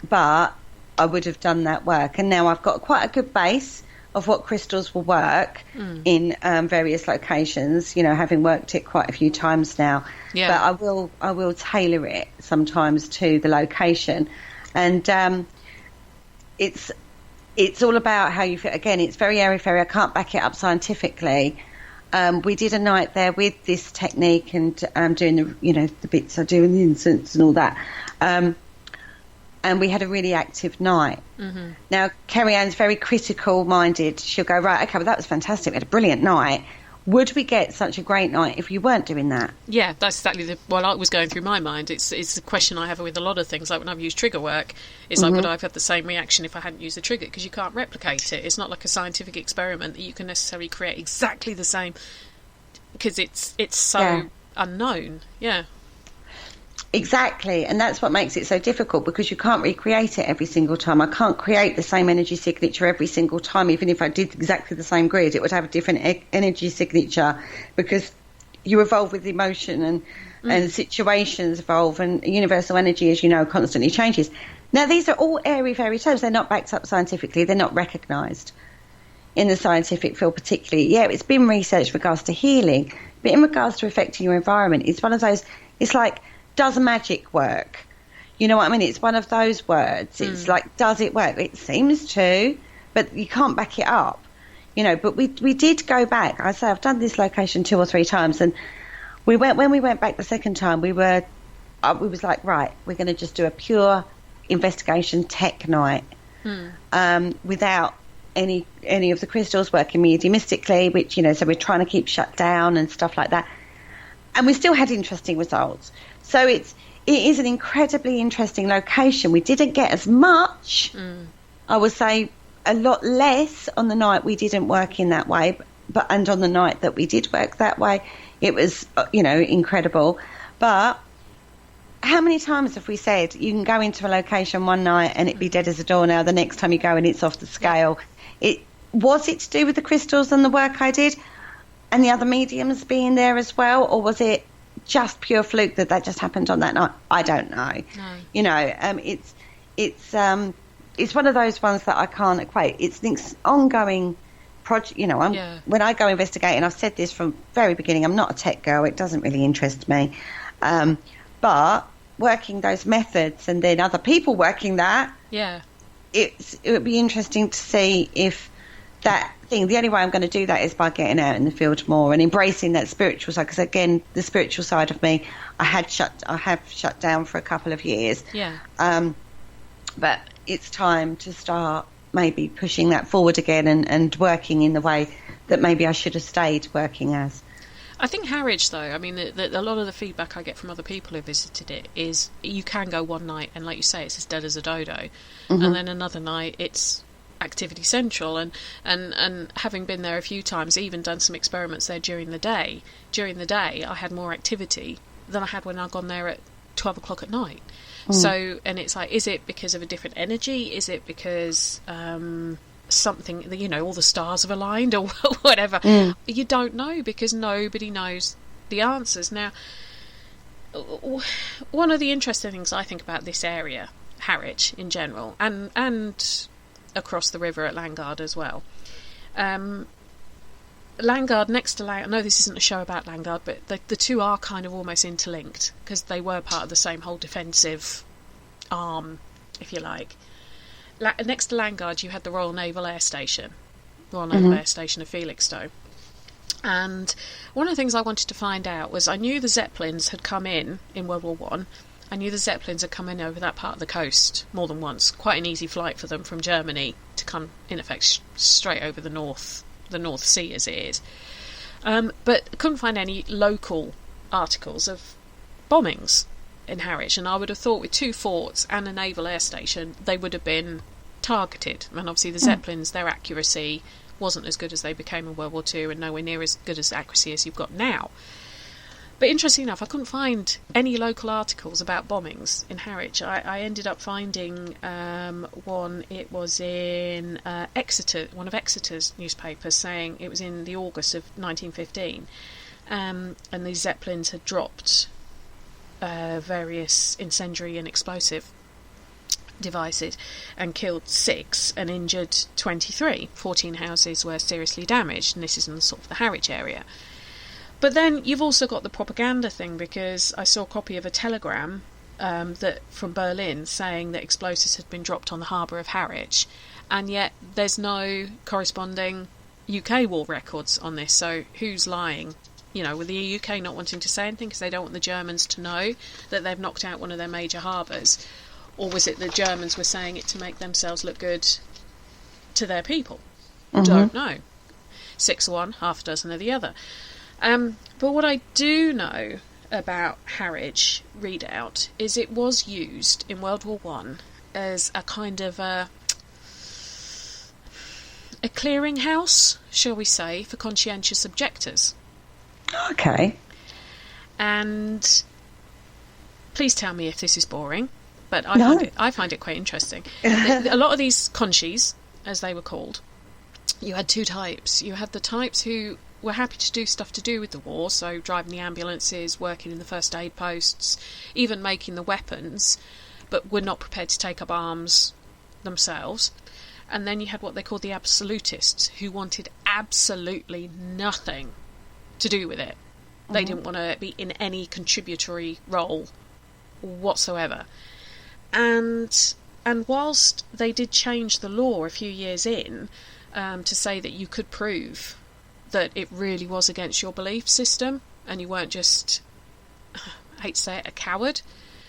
But I would have done that work. And now I've got quite a good base of what crystals will work in various locations, you know, having worked it quite a few times now. Yeah. But I will tailor it sometimes to the location. And it's all about how you feel. Again, it's very airy-fairy. I can't back it up scientifically. We did a night there with this technique and doing the bits I do in the incense and all that. And we had a really active night. Mm-hmm. Now, Kerry Ann's very critical-minded. She'll go, right, okay, well, that was fantastic. We had a brilliant night. Would we get such a great night if you weren't doing that? Yeah, that's exactly what I was going through my mind. It's a question I have with a lot of things. Like when I've used trigger work, it's like, would I have had the same reaction if I hadn't used the trigger? Because you can't replicate it. It's not like a scientific experiment that you can necessarily create exactly the same, because it's so unknown. Yeah. Exactly, and that's what makes it so difficult, because you can't recreate it every single time. I can't create the same energy signature every single time. Even if I did exactly the same grid, it would have a different energy signature, because you evolve with emotion and situations evolve, and universal energy, as you know, constantly changes. Now, these are all airy-fairy terms. They're not backed up scientifically. They're not recognised in the scientific field particularly. Yeah, it's been researched in regards to healing, but in regards to affecting your environment, it's one of those, it's like, does magic work? You know what I mean? It's one of those words. It's like, does it work? It seems to, but you can't back it up. You know, but we did go back. I say I've done this location 2 or 3 times, and when we went back the second time, we was like, right, we're going to just do a pure investigation tech night without any of the crystals, working mediumistically, which, you know, so we're trying to keep shut down and stuff like that. And we still had interesting results. So it is an incredibly interesting location. We didn't get as much. I would say a lot less on the night we didn't work in that way, and on the night that we did work that way, it was, you know, incredible. But how many times have we said you can go into a location one night and it be dead as a doornail, the next time you go and it's off the scale? Was it to do with the crystals and the work I did and the other mediums being there as well, or was it just pure fluke that just happened on that night? I don't know. No. You know, it's one of those ones that I can't equate. It's an ongoing project. You know, when I go investigating, I've said this from the very beginning, I'm not a tech girl. It doesn't really interest me. But working those methods and then other people working that, it would be interesting to see if that thing, the only way I'm going to do that is by getting out in the field more and embracing that spiritual side, because again, the spiritual side of me, I have shut down for a couple of years. But it's time to start maybe pushing that forward again and working in the way that maybe I should have stayed working as. I think Harwich, though, I mean, a lot of the feedback I get from other people who visited it is you can go one night and, like you say, it's as dead as a dodo, and then another night it's activity central, and having been there a few times, even done some experiments there during the day I had more activity than I had when I'd gone there at 12 o'clock at night. So, and it's like, is it because of a different energy? Is it because something, you know, all the stars have aligned or whatever? You don't know, because nobody knows the answers. Now, one of the interesting things I think about this area, Harwich in general, and across the river at Landguard as well. Landguard, next to Landguard, I know this isn't a show about Landguard, but the two are kind of almost interlinked, because they were part of the same whole defensive arm, if you like. Next to Landguard, you had the Royal Naval Air Station of Felixstowe. And one of the things I wanted to find out was, I knew the Zeppelins had come in World War One. I knew the Zeppelins had come in over that part of the coast more than once. Quite an easy flight for them from Germany to come, in effect, straight over the North Sea as it is. But couldn't find any local articles of bombings in Harwich, and I would have thought with two forts and a naval air station they would have been targeted. And obviously the Zeppelins, their accuracy wasn't as good as they became in World War II, and nowhere near as good as accuracy as you've got now. But interesting enough, I couldn't find any local articles about bombings in Harwich. I ended up finding one. It was in Exeter, one of Exeter's newspapers, saying it was in the August of 1915, and the Zeppelins had dropped various incendiary and explosive devices and killed 6 and injured 23. 14 houses were seriously damaged, and this is in sort of the Harwich area. But then you've also got the propaganda thing, because I saw a copy of a telegram that from Berlin saying that explosives had been dropped on the harbour of Harwich, and yet there's no corresponding UK war records on this. So who's lying? You know, with the UK not wanting to say anything because they don't want the Germans to know that they've knocked out one of their major harbours, or was it the Germans were saying it to make themselves look good to their people? Don't know. 6 of one, half a dozen of the other. But what I do know about Harwich Redoubt is it was used in World War One as a kind of a clearinghouse, shall we say, for conscientious objectors. Okay. And please tell me if this is boring, but I find it quite interesting. A lot of these conscies, as they were called, you had 2 types. You had the types who were happy to do stuff to do with the war, so driving the ambulances, working in the first aid posts, even making the weapons, but were not prepared to take up arms themselves. And then you had what they called the absolutists, who wanted absolutely nothing to do with it. They didn't want to be in any contributory role whatsoever. And whilst they did change the law a few years in to say that you could prove that it really was against your belief system and you weren't just, I hate to say it, a coward,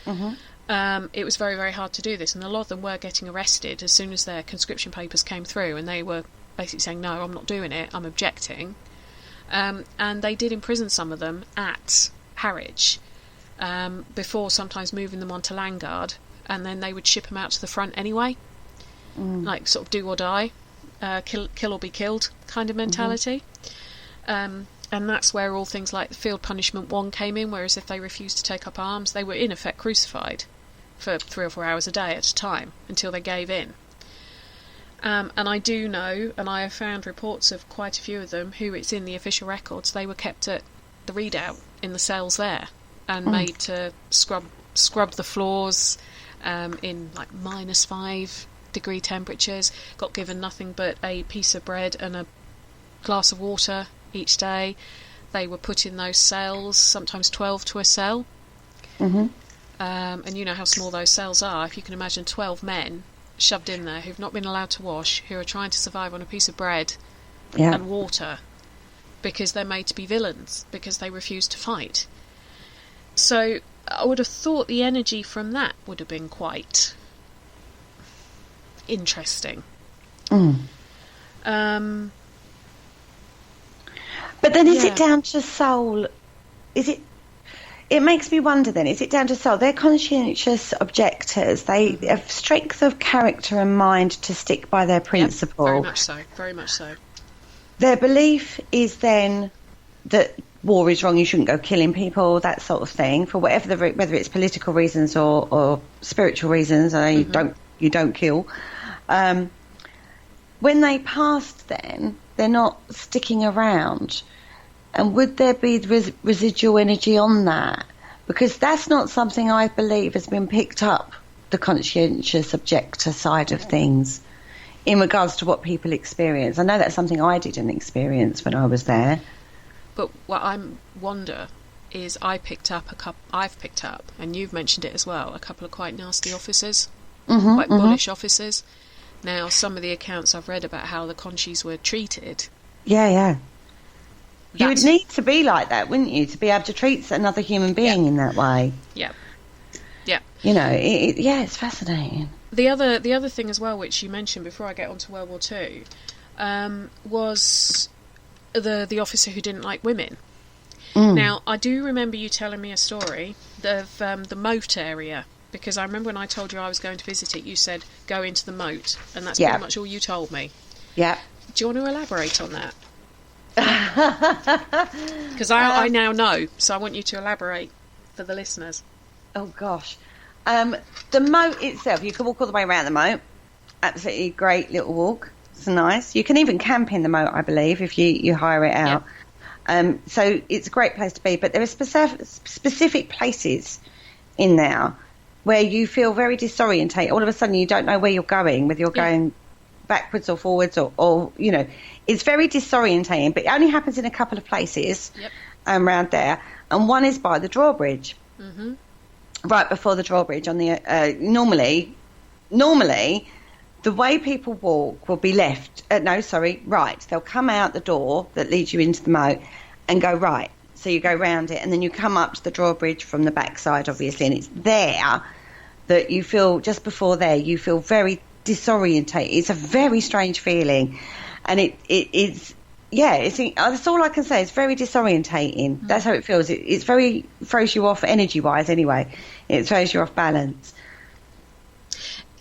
it was very, very hard to do this. And a lot of them were getting arrested as soon as their conscription papers came through, and they were basically saying, no, I'm not doing it, I'm objecting. And they did imprison some of them at Harwich before sometimes moving them onto Landguard, and then they would ship them out to the front anyway, like sort of do or die, kill or be killed kind of mentality. And that's where all things like the Field Punishment 1 came in, whereas if they refused to take up arms, they were in effect crucified for 3 or 4 hours a day at a time until they gave in. And I do know, and I have found reports of quite a few of them who, it's in the official records, they were kept at the Redoubt in the cells there and made to scrub the floors in like -5-degree temperatures. Got given nothing but a piece of bread and a glass of water each day. They were put in those cells, sometimes 12 to a cell. Mm-hmm. And you know how small those cells are. If you can imagine 12 men shoved in there who've not been allowed to wash, who are trying to survive on a piece of bread and water, because they're made to be villains, because they refuse to fight. So I would have thought the energy from that would have been quite interesting. But then is it down to soul? It makes me wonder then, is it down to soul? They're conscientious objectors. They have strength of character and mind to stick by their principle. Very much so, very much so. Their belief is then that war is wrong, you shouldn't go killing people, that sort of thing, for whether it's political reasons or spiritual reasons, you don't kill. When they passed then, they're not sticking around. And would there be residual energy on that? Because that's not something I believe has been picked up, the conscientious objector side of things, in regards to what people experience. I know that's something I didn't experience when I was there. But what I wonder is I've picked up, and you've mentioned it as well, a couple of quite nasty officers, quite bullish officers. Now, some of the accounts I've read about how the conchies were treated. Yeah. You would need to be like that, wouldn't you, to be able to treat another human being in that way? Yeah. You know, it's fascinating. The other thing as well, which you mentioned before I get on to World War II, was the officer who didn't like women. Now, I do remember you telling me a story of the moat area, because I remember when I told you I was going to visit it, you said, go into the moat, and that's pretty much all you told me. Yeah. Do you want to elaborate on that? Because I now know, so I want you to elaborate for the listeners. Oh gosh, the moat itself, you can walk all the way around the moat. Absolutely great little walk. It's nice. You can even camp in the moat, I believe, if you hire it out. So it's a great place to be. But there are specific places in there where you feel very disorientated. All of a sudden, you don't know where you're going, whether you're going backwards or forwards, or you know, it's very disorientating. But it only happens in a couple of places around there, and one is by the drawbridge, right before the drawbridge. On the normally the way people walk will be right. They'll come out the door that leads you into the moat and go right. So you go round it, and then you come up to the drawbridge from the backside, obviously, and it's there that you feel, just before there, you feel very disorientated. It's a very strange feeling, and that's all I can say. It's very disorientating. That's how it feels. It's very, throws you off energy-wise anyway. It throws you off balance.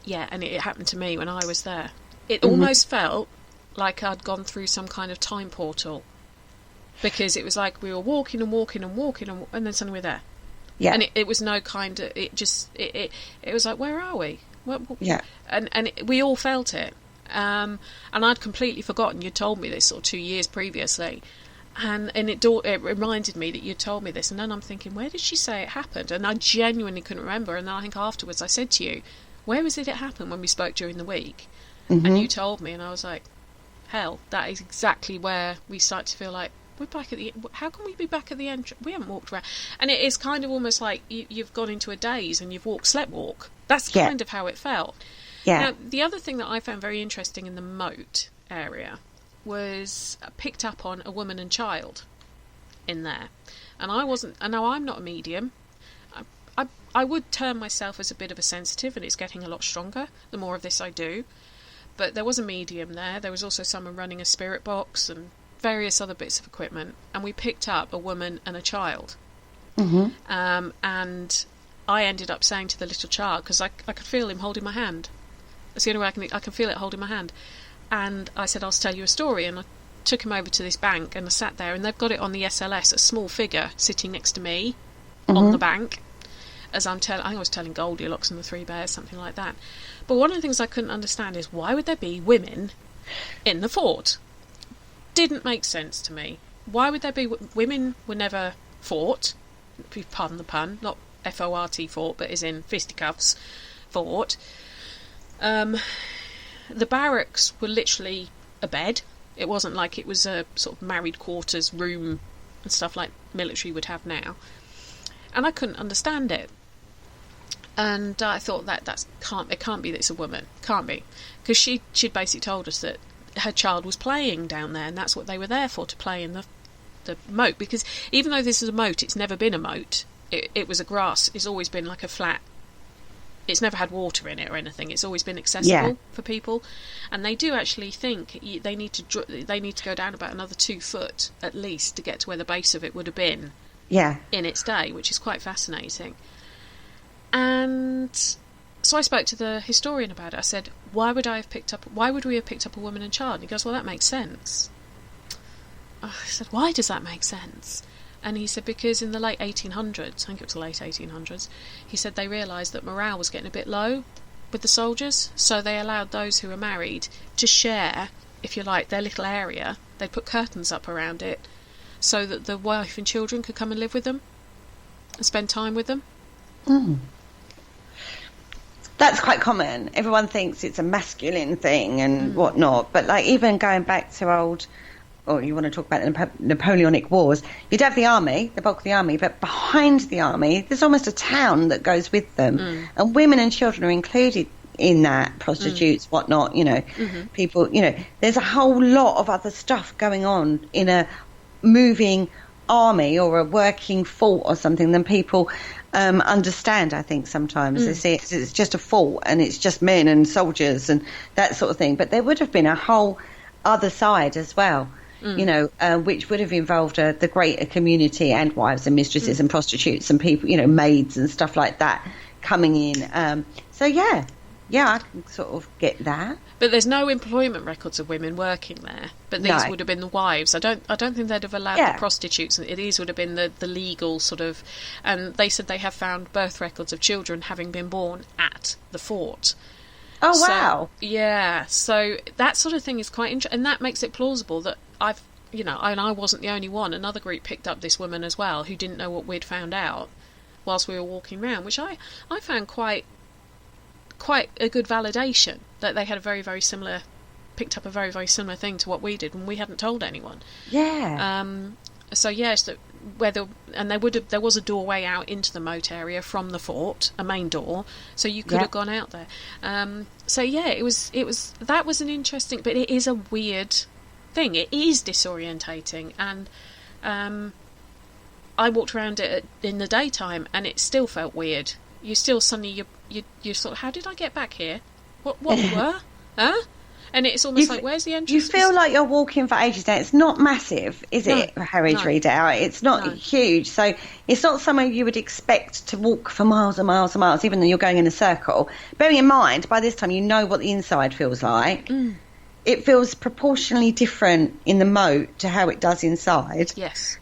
Yeah, and it happened to me when I was there. It almost felt like I'd gone through some kind of time portal, because it was like we were walking and then suddenly we're there. Yeah. And it was no kind of, it was like, where are we? Yeah. And we all felt it. And I'd completely forgotten you'd told me this sort of 2 years previously. And it reminded me that you'd told me this. And then I'm thinking, where did she say it happened? And I genuinely couldn't remember. And then I think afterwards I said to you, where was it happened when we spoke during the week? And you told me, and I was like, hell, that is exactly where we start to feel like, we're back at the... How can we be back at the entrance? We haven't walked around. And it is kind of almost like you've gone into a daze and you've slept walk. That's kind of how it felt. Yeah. Now, the other thing that I found very interesting in the moat area was picked up on a woman and child in there. And I wasn't... And now I'm not a medium. I would term myself as a bit of a sensitive, and it's getting a lot stronger the more of this I do. But there was a medium there. There was also someone running a spirit box and various other bits of equipment, and we picked up a woman and a child. And I ended up saying to the little child, because I could feel him holding my hand. That's the only way I can feel it holding my hand. And I said, I'll tell you a story. And I took him over to this bank, and I sat there, and they've got it on the SLS, a small figure sitting next to me on the bank. As I think I was telling Goldilocks and the Three Bears, something like that. But one of the things I couldn't understand is, why would there be women in the fort? Didn't make sense to me. Why would there be... Women were never fought. pardon the pun, not FORT fort, but as in fisticuffs fort. The barracks were literally a bed. It wasn't like it was a sort of married quarters room and stuff like military would have now. And I couldn't understand it. And I thought it can't be that it's a woman. Can't be. Because she'd basically told us that her child was playing down there, and that's what they were there for, to play in the moat. Because even though this is a moat, it's never been a moat. It was a grass. It's always been like a flat. It's never had water in it or anything. It's always been accessible for people, and they do actually think they need to go down about another 2 foot at least to get to where the base of it would have been. Yeah. In its day, which is quite fascinating. And so I spoke to the historian about it. I said, why would we have picked up a woman and child? And he goes, well, that makes sense. I said, why does that make sense? And he said, because in the late 1800s, I think it was the late 1800s, he said they realised that morale was getting a bit low with the soldiers, so they allowed those who were married to share, if you like, their little area. They'd put curtains up around it so that the wife and children could come and live with them and spend time with them. Mm. That's quite common. Everyone thinks it's a masculine thing and whatnot, but like even going back to old... or you want to talk about the Napoleonic Wars, you'd have the army, the bulk of the army, but behind the army, there's almost a town that goes with them. And women and children are included in that, prostitutes, whatnot, people, there's a whole lot of other stuff going on in a moving army or a working fort or something than people understand, I think, sometimes. They see it's just a fort and it's just men and soldiers and that sort of thing. But there would have been a whole other side as well. Which would have involved the greater community and wives and mistresses and prostitutes and people, maids and stuff like that coming in. So I can sort of get that. But there's no employment records of women working there. But these would have been the wives. I don't think they'd have allowed the prostitutes. These would have been the legal sort of. And they said they have found birth records of children having been born at the fort. Oh, wow. Yeah, so that sort of thing is quite interesting, and that makes it plausible that and I wasn't the only one. Another group picked up this woman as well who didn't know what we'd found out whilst we were walking around, which I found quite a good validation that they had picked up a very, very similar thing to what we did when we hadn't told anyone. Yeah. So yes, there was a doorway out into the moat area from the fort, a main door, so you could have gone out there. That was an interesting, but it is a weird thing. It is disorientating, and I walked around it in the daytime, and it still felt weird. You still suddenly you sort of, how did I get back here? What were? Huh? And it's almost like, where's the entrance? You feel like you're walking for ages now. It's not massive, is it, Harwich Redoubt? It's not huge. So it's not somewhere you would expect to walk for miles and miles and miles, even though you're going in a circle. Bearing in mind, by this time, you know what the inside feels like. It feels proportionally different in the moat to how it does inside. Yes.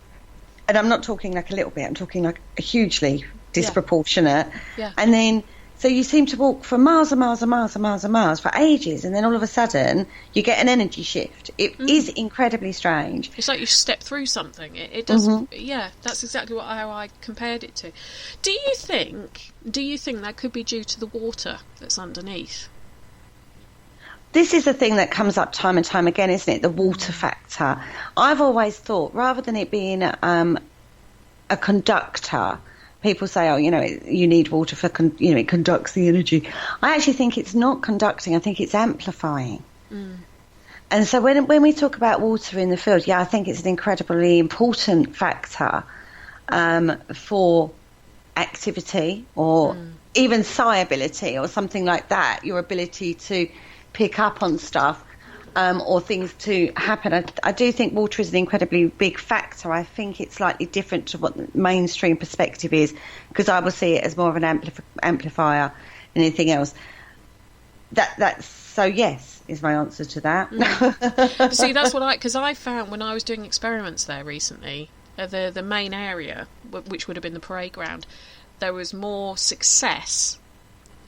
And I'm not talking like a little bit. I'm talking like a hugely disproportionate. Yeah. And then... so you seem to walk for miles and miles and miles and miles and miles for ages, and then all of a sudden you get an energy shift. It is incredibly strange. It's like you step through something. It does. Yeah, that's exactly how I compared it to. Do you think that could be due to the water that's underneath? This is a thing that comes up time and time again, isn't it? The water factor. I've always thought, rather than it being a conductor, people say, you need water for, it conducts the energy. I actually think it's not conducting. I think it's amplifying. And so when we talk about water in the field, I think it's an incredibly important factor for activity or even psiability or something like that, your ability to pick up on stuff. Or things to happen. I do think water is an incredibly big factor. I think it's slightly different to what the mainstream perspective is, because I will see it as more of an amplifier than anything else. That's so yes is my answer to that. See, that's what because I found when I was doing experiments there recently, the main area, which would have been the parade ground, there was more success.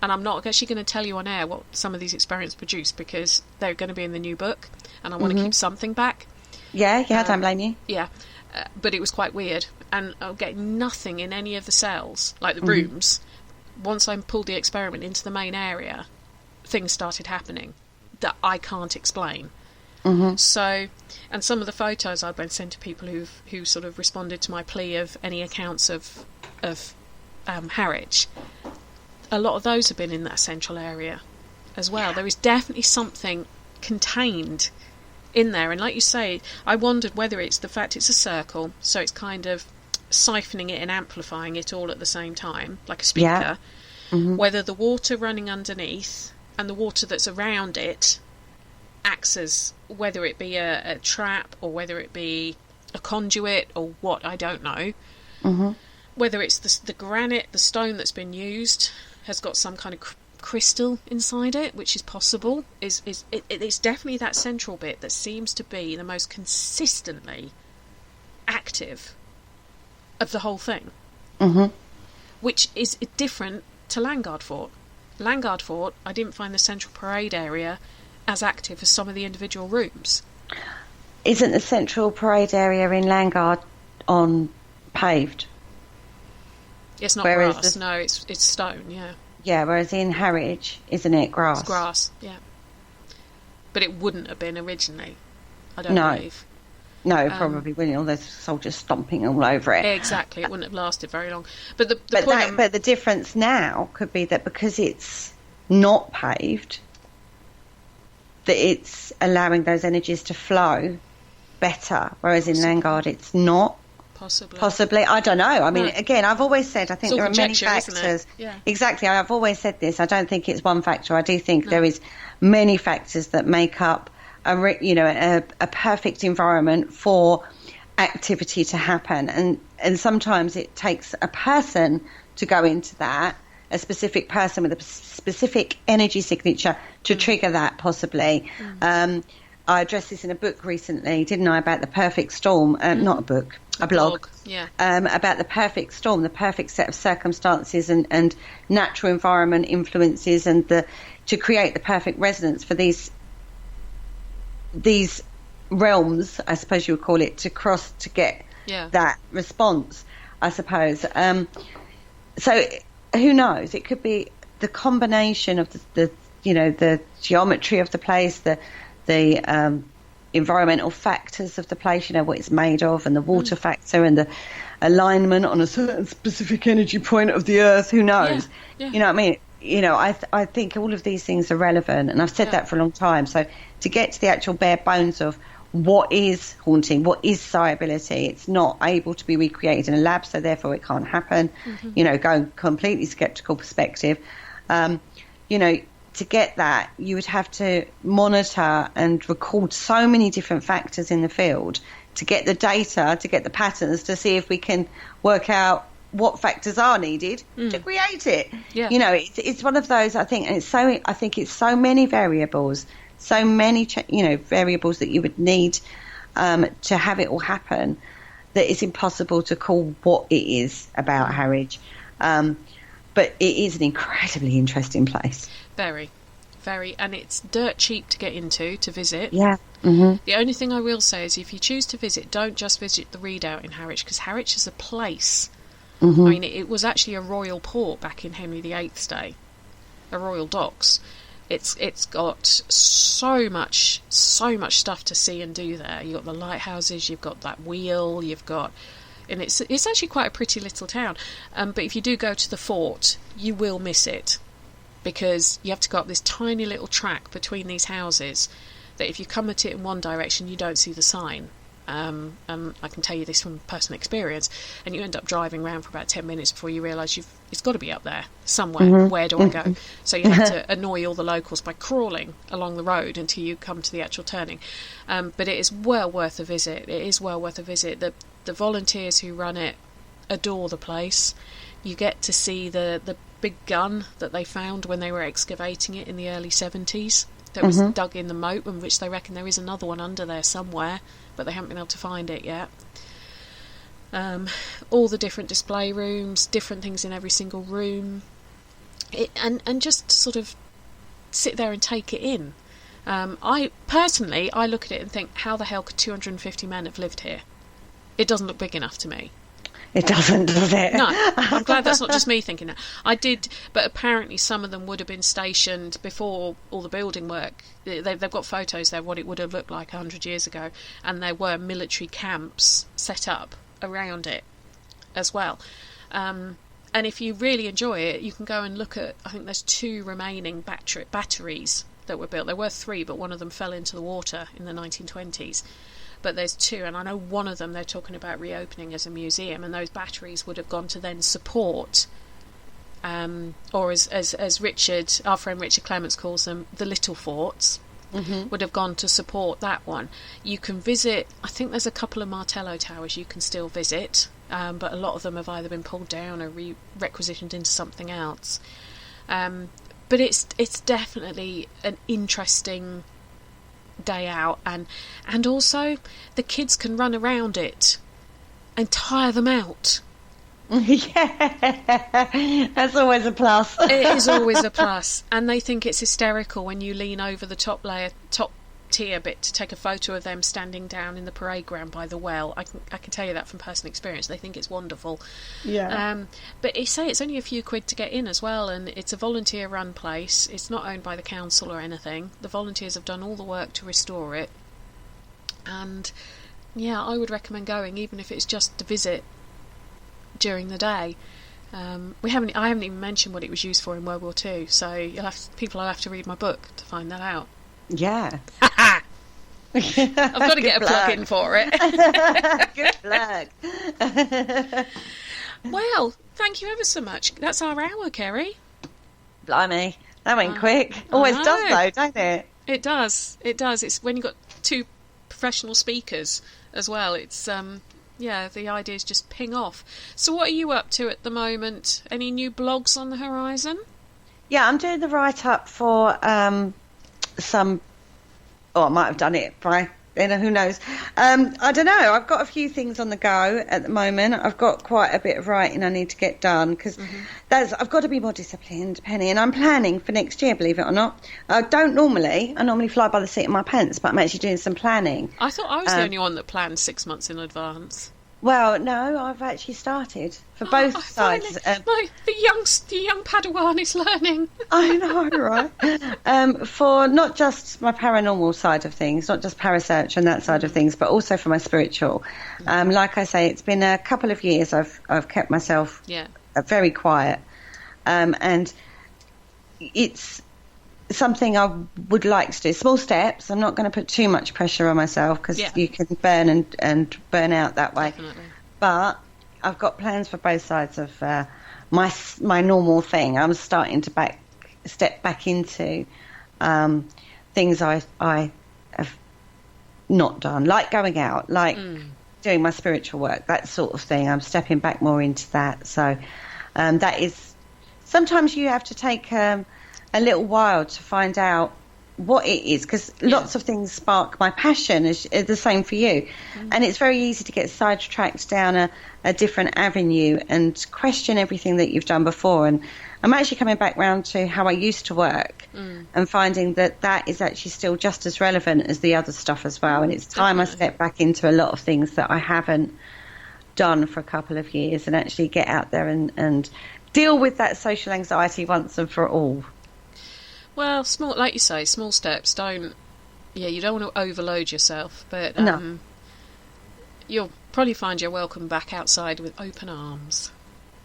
And I'm not actually going to tell you on air what some of these experiments produced, because they're going to be in the new book, and I want to keep something back. Yeah, I don't blame you. Yeah, but it was quite weird. And I was getting nothing in any of the cells, like the rooms. Once I pulled the experiment into the main area, things started happening that I can't explain. So, and some of the photos I've been sent to people who sort of responded to my plea of any accounts of Harwich, a lot of those have been in that central area as well. There is definitely something contained in there, and like you say, I wondered whether it's the fact it's a circle, so it's kind of siphoning it and amplifying it all at the same time, like a speaker, whether the water running underneath and the water that's around it acts as, whether it be a trap or whether it be a conduit or what, I don't know. Whether it's the granite, the stone that's been used has got some kind of crystal inside it, which is possible. It's definitely that central bit that seems to be the most consistently active of the whole thing, which is different to Landguard Fort. Landguard Fort, I didn't find the central parade area as active as some of the individual rooms. Isn't the central parade area in Landguard on paved? It's not grass. No, it's stone. Yeah. Yeah, whereas in Harwich, isn't it grass? It's grass. Yeah. But it wouldn't have been originally, I don't believe. No, probably wouldn't. All those soldiers stomping all over it. Exactly, it wouldn't have lasted very long. But but the difference now could be that because it's not paved, that it's allowing those energies to flow better, whereas in Landguard it's not. Possibly. I don't know. I mean, again, I've always said I think there are many factors. Yeah. Exactly. I've always said this. I don't think it's one factor. I do think there is many factors that make up a perfect environment for activity to happen, and sometimes it takes a person to go into that, a specific person with a specific energy signature to trigger that, possibly. I addressed this in a book recently, didn't I, about the perfect storm? Not a book, a blog. Yeah. About the perfect storm, the perfect set of circumstances and natural environment influences, and to create the perfect resonance for these realms, I suppose you would call it, to cross to get that response, I suppose. So who knows? It could be the combination of the geometry of the place, the environmental factors of the place, what it's made of, and the water factor, and the alignment on a certain specific energy point of the earth. Who knows? Yeah. You know what I mean? I think all of these things are relevant, and I've said that for a long time. So to get to the actual bare bones of what is haunting, what is psi-ability, it's not able to be recreated in a lab, so therefore it can't happen. Going completely skeptical perspective. To get that, you would have to monitor and record so many different factors in the field to get the data, to get the patterns, to see if we can work out what factors are needed to create it. Yeah. It's one of those, I think, and I think it's so many variables, so many variables that you would need to have it all happen, that it's impossible to call what it is about Harwich. But it is an incredibly interesting place. Very, very, and it's dirt cheap to get into, to visit. Yeah. The only thing I will say is if you choose to visit, don't just visit the Redoubt in Harwich, because Harwich is a place. I mean, it was actually a royal port back in Henry VIII's day, a royal docks. It's got so much stuff to see and do there. You've got the lighthouses, you've got that wheel, and it's actually quite a pretty little town. But if you do go to the fort, you will miss it, because you have to go up this tiny little track between these houses that if you come at it in one direction, you don't see the sign. I can tell you this from personal experience, and you end up driving around for about 10 minutes before you realise it's got to be up there somewhere. Where do I go? So you have to annoy all the locals by crawling along the road until you come to the actual turning. But it is well worth a visit. It is well worth a visit. The volunteers who run it adore the place. You get to see the big gun that they found when they were excavating it in the early 70s. That was dug in the moat, in which they reckon there is another one under there somewhere, but they haven't been able to find it yet. All the different display rooms, different things in every single room, and just sort of sit there and take it in. I personally look at it and think, how the hell could 250 men have lived here? It doesn't look big enough to me. It doesn't, does it? No, I'm glad that's not just me thinking that. I did, but apparently some of them would have been stationed before all the building work. They've got photos there, what it would have looked like 100 years ago, and there were military camps set up around it as well. And if you really enjoy it, you can go and look at, I think there's 2 remaining batteries that were built. There were 3, but one of them fell into the water in the 1920s. But there's 2, and I know one of them they're talking about reopening as a museum, and those batteries would have gone to then support, or as Richard, our friend Richard Clements calls them, the little forts, would have gone to support that one. You can visit, I think there's a couple of Martello towers you can still visit, but a lot of them have either been pulled down or requisitioned into something else. But it's definitely an interesting day out, and also the kids can run around it and tire them out. Yeah, that's always a plus. It is always a plus, and they think it's hysterical when you lean over the top tier bit to take a photo of them standing down in the parade ground by the well. I can tell you that from personal experience. They think it's wonderful. Yeah. But it's only a few quid to get in as well, and it's a volunteer run place. It's not owned by the council or anything. The volunteers have done all the work to restore it, and yeah, I would recommend going, even if it's just to visit during the day. I haven't even mentioned what it was used for in World War II, so people will have to read my book to find that out. Yeah. I've got to get a plug in for it. Good plug. Well, thank you ever so much. That's our hour, Kerry. Blimey, that went quick. Always does though, don't it? It does. It's when you've got 2 professional speakers as well. It's the ideas just ping off. So what are you up to at the moment? Any new blogs on the horizon? Yeah, I'm doing the write-up for I might have done it by then, who knows. I don't know, I've got a few things on the go at the moment. I've got quite a bit of writing I need to get done, because I've got to be more disciplined, Penny, and I'm planning for next year, believe it or not. I normally fly by the seat of my pants, but I'm actually doing some planning. I thought I was the only one that planned 6 months in advance. Well, no, I've actually started for both sides. The young Padawan is learning. I know, right? For not just my paranormal side of things, not just Parasearch and that side of things, but also for my spiritual. Like I say, it's been a couple of years I've kept myself very quiet, and it's something I would like to do. Small steps. I'm not going to put too much pressure on myself, because you can burn and burn out that way. Definitely. But I've got plans for both sides of my normal thing. I'm starting to step back into things I have not done, like going out, like doing my spiritual work, that sort of thing. I'm stepping back more into that. So that is, sometimes you have to take a little while to find out what it is, because lots of things spark my passion, is the same for you. And it's very easy to get sidetracked down a different avenue and question everything that you've done before. And I'm actually coming back round to how I used to work and finding that is actually still just as relevant as the other stuff as well. And it's time I step back into a lot of things that I haven't done for a couple of years, and actually get out there and deal with that social anxiety once and for all. Well, like you say, small steps. You don't want to overload yourself, but you'll probably find you're welcome back outside with open arms.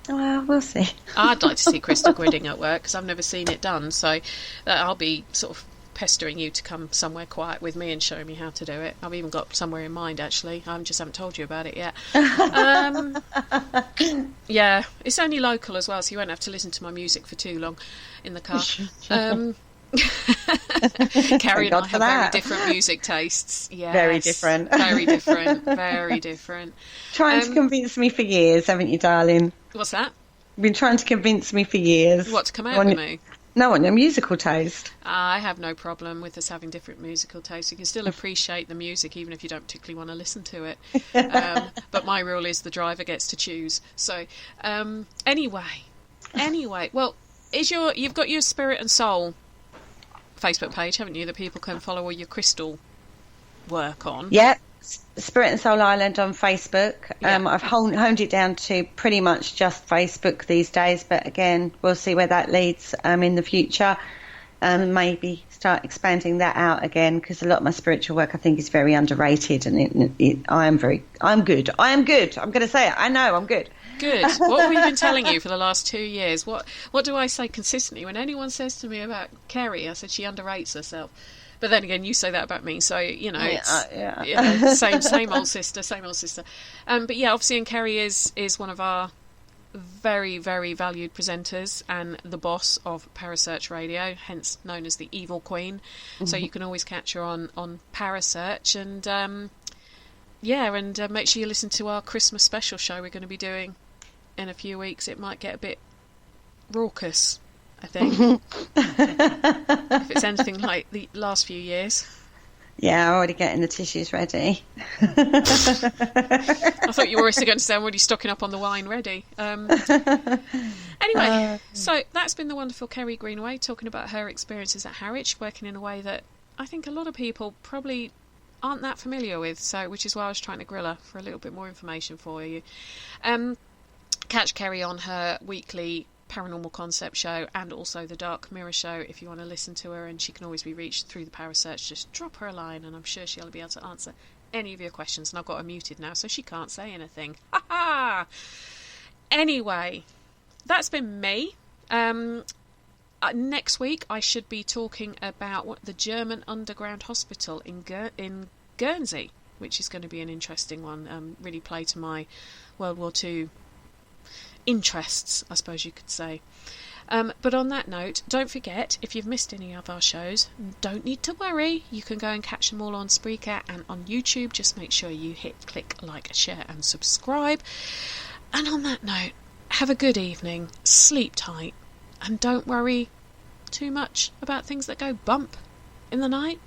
Well, we'll see. I'd like to see crystal gridding at work, because I've never seen it done, so I'll be sort of pestering you to come somewhere quiet with me and show me how to do it. I've even got somewhere in mind, actually. I just haven't told you about it yet. Yeah, it's only local as well, so you won't have to listen to my music for too long in the car. Carrie and I have very different music tastes. Yes, very different. Very different. Very different. Trying to convince me for years, haven't you, darling? What's that? You've been trying to convince me for years. What, to come out with me? No, on your musical taste. I have no problem with us having different musical tastes. You can still appreciate the music even if you don't particularly want to listen to it. But my rule is the driver gets to choose. So anyway, well, you've got your spirit and soul Facebook page, haven't you, that people can follow all your crystal work on? Yeah, Spirit and Soul Island on Facebook. Yeah. I've honed it down to pretty much just Facebook these days, but again, we'll see where that leads in the future. Maybe start expanding that out again, because a lot of my spiritual work I think is very underrated, and I'm good. I'm going to say it. I know I'm good. Good. What have we been telling you for the last 2 years? What do I say consistently when anyone says to me about Kerry? I said she underrates herself. But then again, you say that about me, so you know, same old sister. But yeah, obviously, and Kerry is one of our very, very valued presenters and the boss of Parasearch Radio, hence known as the Evil Queen. Mm-hmm. So you can always catch her on Parasearch, and make sure you listen to our Christmas special show we're going to be doing in a few weeks. It might get a bit raucous, I think. If it's anything like the last few years. Yeah, I'm already getting the tissues ready. I thought you were also going to say I'm already stocking up on the wine ready. Anyway, so that's been the wonderful Kerry Greenaway talking about her experiences at Harwich, working in a way that I think a lot of people probably aren't that familiar with, so which is why I was trying to grill her for a little bit more information for you. Catch Kerry on her weekly Paranormal Concept show and also the Dark Mirror show if you want to listen to her, and she can always be reached through the Parasearch. Just drop her a line and I'm sure she'll be able to answer any of your questions, and I've got her muted now so she can't say anything. Ha ha! Anyway, that's been me. Next week I should be talking about the German underground hospital in Guernsey, which is going to be an interesting one. Really play to my World War II interests, I suppose you could say. But on that note, don't forget, if you've missed any of our shows, don't need to worry. You can go and catch them all on Spreaker and on YouTube. Just make sure you click like, share and subscribe. And on that note, have a good evening, sleep tight, and don't worry too much about things that go bump in the night.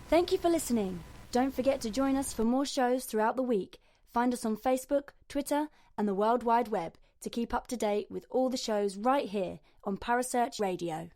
Thank you for listening. Don't forget to join us for more shows throughout the week. Find us on Facebook, Twitter and the World Wide Web to keep up to date with all the shows right here on Parasearch Radio.